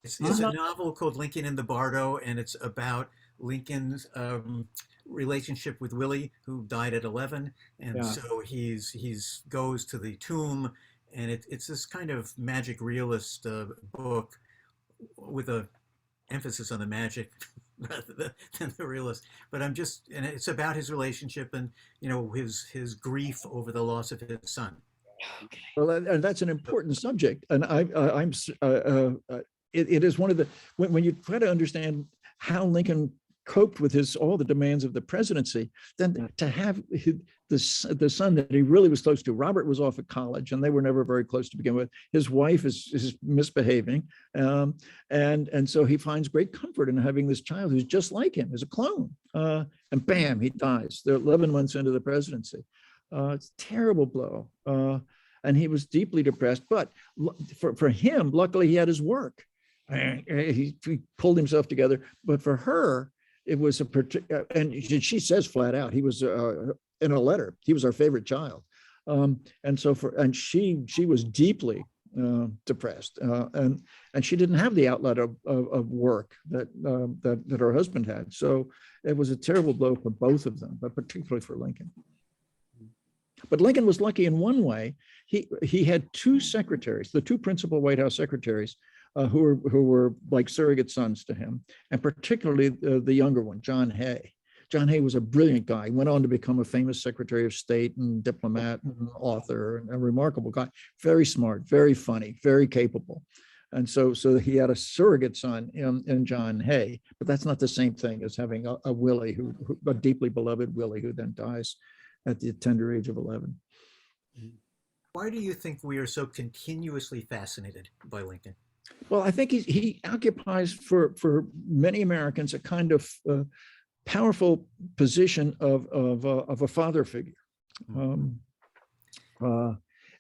It's a novel called Lincoln in the Bardo, and it's about Lincoln's relationship with Willie, who died at 11, and Yeah. so he's goes to the tomb, and it's this kind of magic realist book with a emphasis on the magic rather than the realist. But and it's about his relationship and his grief over the loss of his son. Well, and that's an important subject, and it is one of the when you try to understand how Lincoln coped with all the demands of the presidency, then to have the son that he really was close to. Robert was off at college, and they were never very close to begin with. His wife is misbehaving, and so he finds great comfort in having this child who's just like him, is a clone, and bam, he dies. They're 11 months into the presidency. It's a terrible blow. And he was deeply depressed, but for him, luckily he had his work. He pulled himself together. But for her, it was and she says flat out, he was in a letter, he was our favorite child. And she was deeply depressed, and she didn't have the outlet of work that her husband had. So it was a terrible blow for both of them, but particularly for Lincoln. But Lincoln was lucky in one way. He had two secretaries, the two principal White House secretaries, who were like surrogate sons to him, and particularly the younger one, John Hay. John Hay was a brilliant guy. He went on to become a famous Secretary of State and diplomat and author, and a remarkable guy. Very smart, very funny, very capable. And so he had a surrogate son in John Hay, but that's not the same thing as having a Willie, a deeply beloved Willie, who then dies at the tender age of 11. Why do you think we are so continuously fascinated by Lincoln? Well, I think he occupies for many Americans a kind of powerful position of a father figure.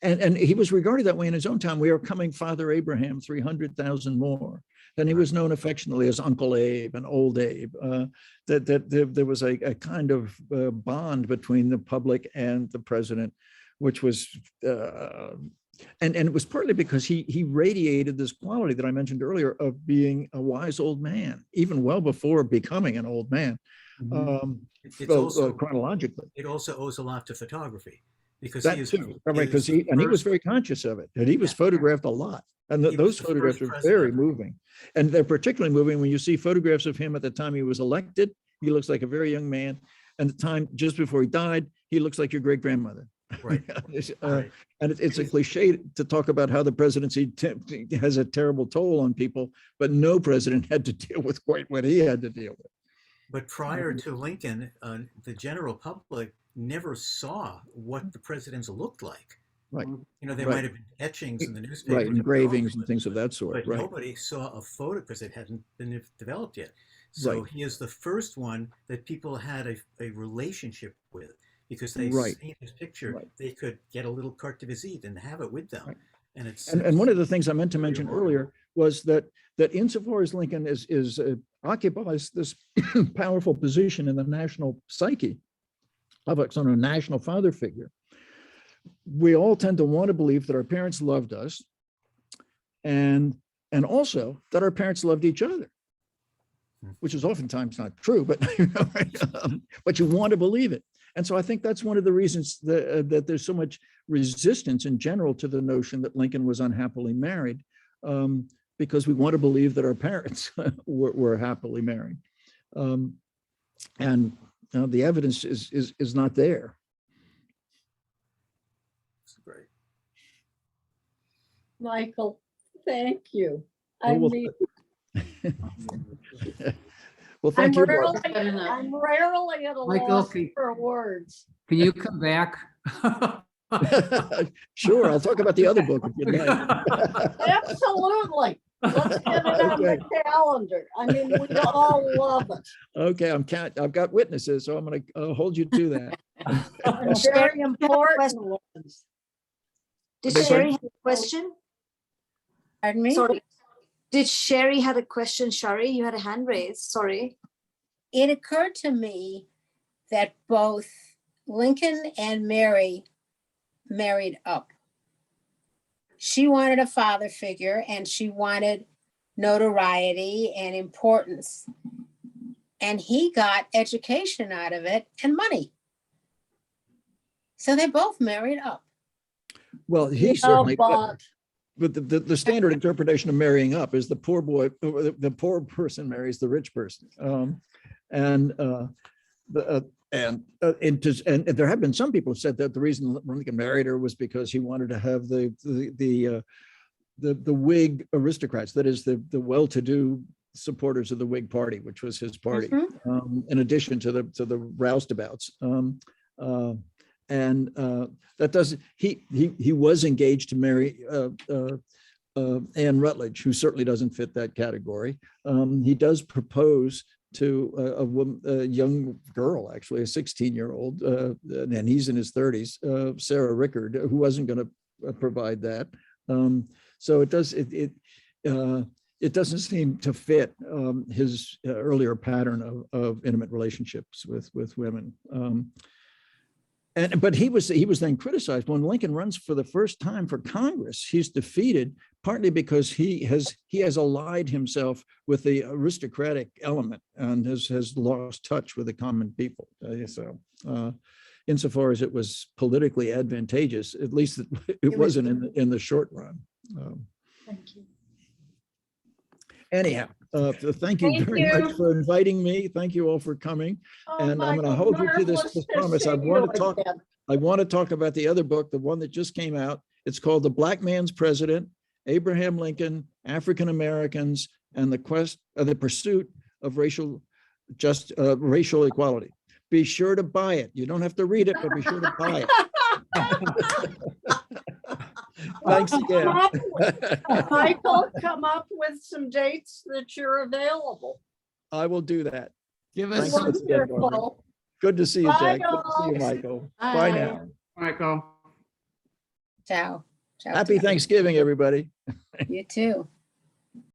And he was regarded that way in his own time. We are coming, Father Abraham, 300,000 more. Then he was known affectionately as Uncle Abe and Old Abe. There was a kind of bond between the public and the president, which was, and it was partly because he radiated this quality that I mentioned earlier of being a wise old man, even well before becoming an old man, chronologically. It also owes a lot to photography. Because that too, right? Because he was very conscious of it, and he was photographed a lot, and those photographs are very moving, and they're particularly moving when you see photographs of him at the time he was elected. He looks like a very young man, and the time just before he died, he looks like your great grandmother. Right. And it's a cliche to talk about how the presidency has a terrible toll on people, but no president had to deal with quite what he had to deal with. But prior to Lincoln, the general public never saw what the presidents looked like. Right. You know, there might have been etchings in the newspaper. Right, engravings and things of that sort. But right. nobody saw a photo because it hadn't been developed yet. So he is the first one that people had a relationship with, because they seen his picture. They could get a little carte de visite and have it with them. And it's and one of the things I meant to mention earlier was that insofar as Lincoln occupies this powerful position in the national psyche of a sort of national father figure, we all tend to want to believe that our parents loved us, and also that our parents loved each other, which is oftentimes not true, but but you want to believe it. And so I think that's one of the reasons that there's so much resistance in general to the notion that Lincoln was unhappily married, because we want to believe that our parents were happily married, and the evidence is not there. That's great. Michael, thank you. Well, thank you. I'm rarely at a Michael, loss for words. Can you come back? Sure, I'll talk about the other book if you'd like. Absolutely. Let's get it on the calendar. I mean, we all love it. Okay, I've got witnesses, so I'm going to hold you to that. And very important ones. Did Sherry have a question? Pardon me? Sorry. Did Sherry have a question? Shari, you had a hand raised. Sorry. It occurred to me that both Lincoln and Mary married up. She wanted a father figure, and she wanted notoriety and importance. And he got education out of it and money. So they both married up. Well, he certainly. But But the standard interpretation of marrying up is the poor boy, the poor person marries the rich person, and there have been some people who said that the reason Lincoln married her was because he wanted to have the Whig aristocrats, that is the well-to-do supporters of the Whig Party, which was his party, in addition to the roustabouts. That doesn't. He was engaged to marry Anne Rutledge, who certainly doesn't fit that category. He does propose to a young girl, actually a 16-year-old, and he's in his 30s, Sarah Rickard, who wasn't going to provide that. So it doesn't seem to fit his earlier pattern of intimate relationships with women. But he was then criticized when Lincoln runs for the first time for Congress. He's defeated partly because he has allied himself with the aristocratic element and has lost touch with the common people. So insofar as it was politically advantageous, at least it wasn't in the short run. Thank you. Anyhow, thank you Thank very you. much for inviting me. Thank you all for coming. Oh, And I'm going to Michael, hold you to this marvelous promise. I see want you to talk. again. I want to talk about the other book, the one that just came out. It's called The Black Man's President: Abraham Lincoln, African Americans, and the Pursuit of Racial Equality. Be sure to buy it. You don't have to read it, but be sure to buy it. Thanks again. Michael, come up with some dates that you're available. I will do that. Give us Thanks once again, Barbara. Wonderful. Good to see you, Bye, Jack. Good to see you, all. Michael. Bye Bye. now. Michael. Ciao. Ciao. Happy ciao. Thanksgiving, everybody. You too.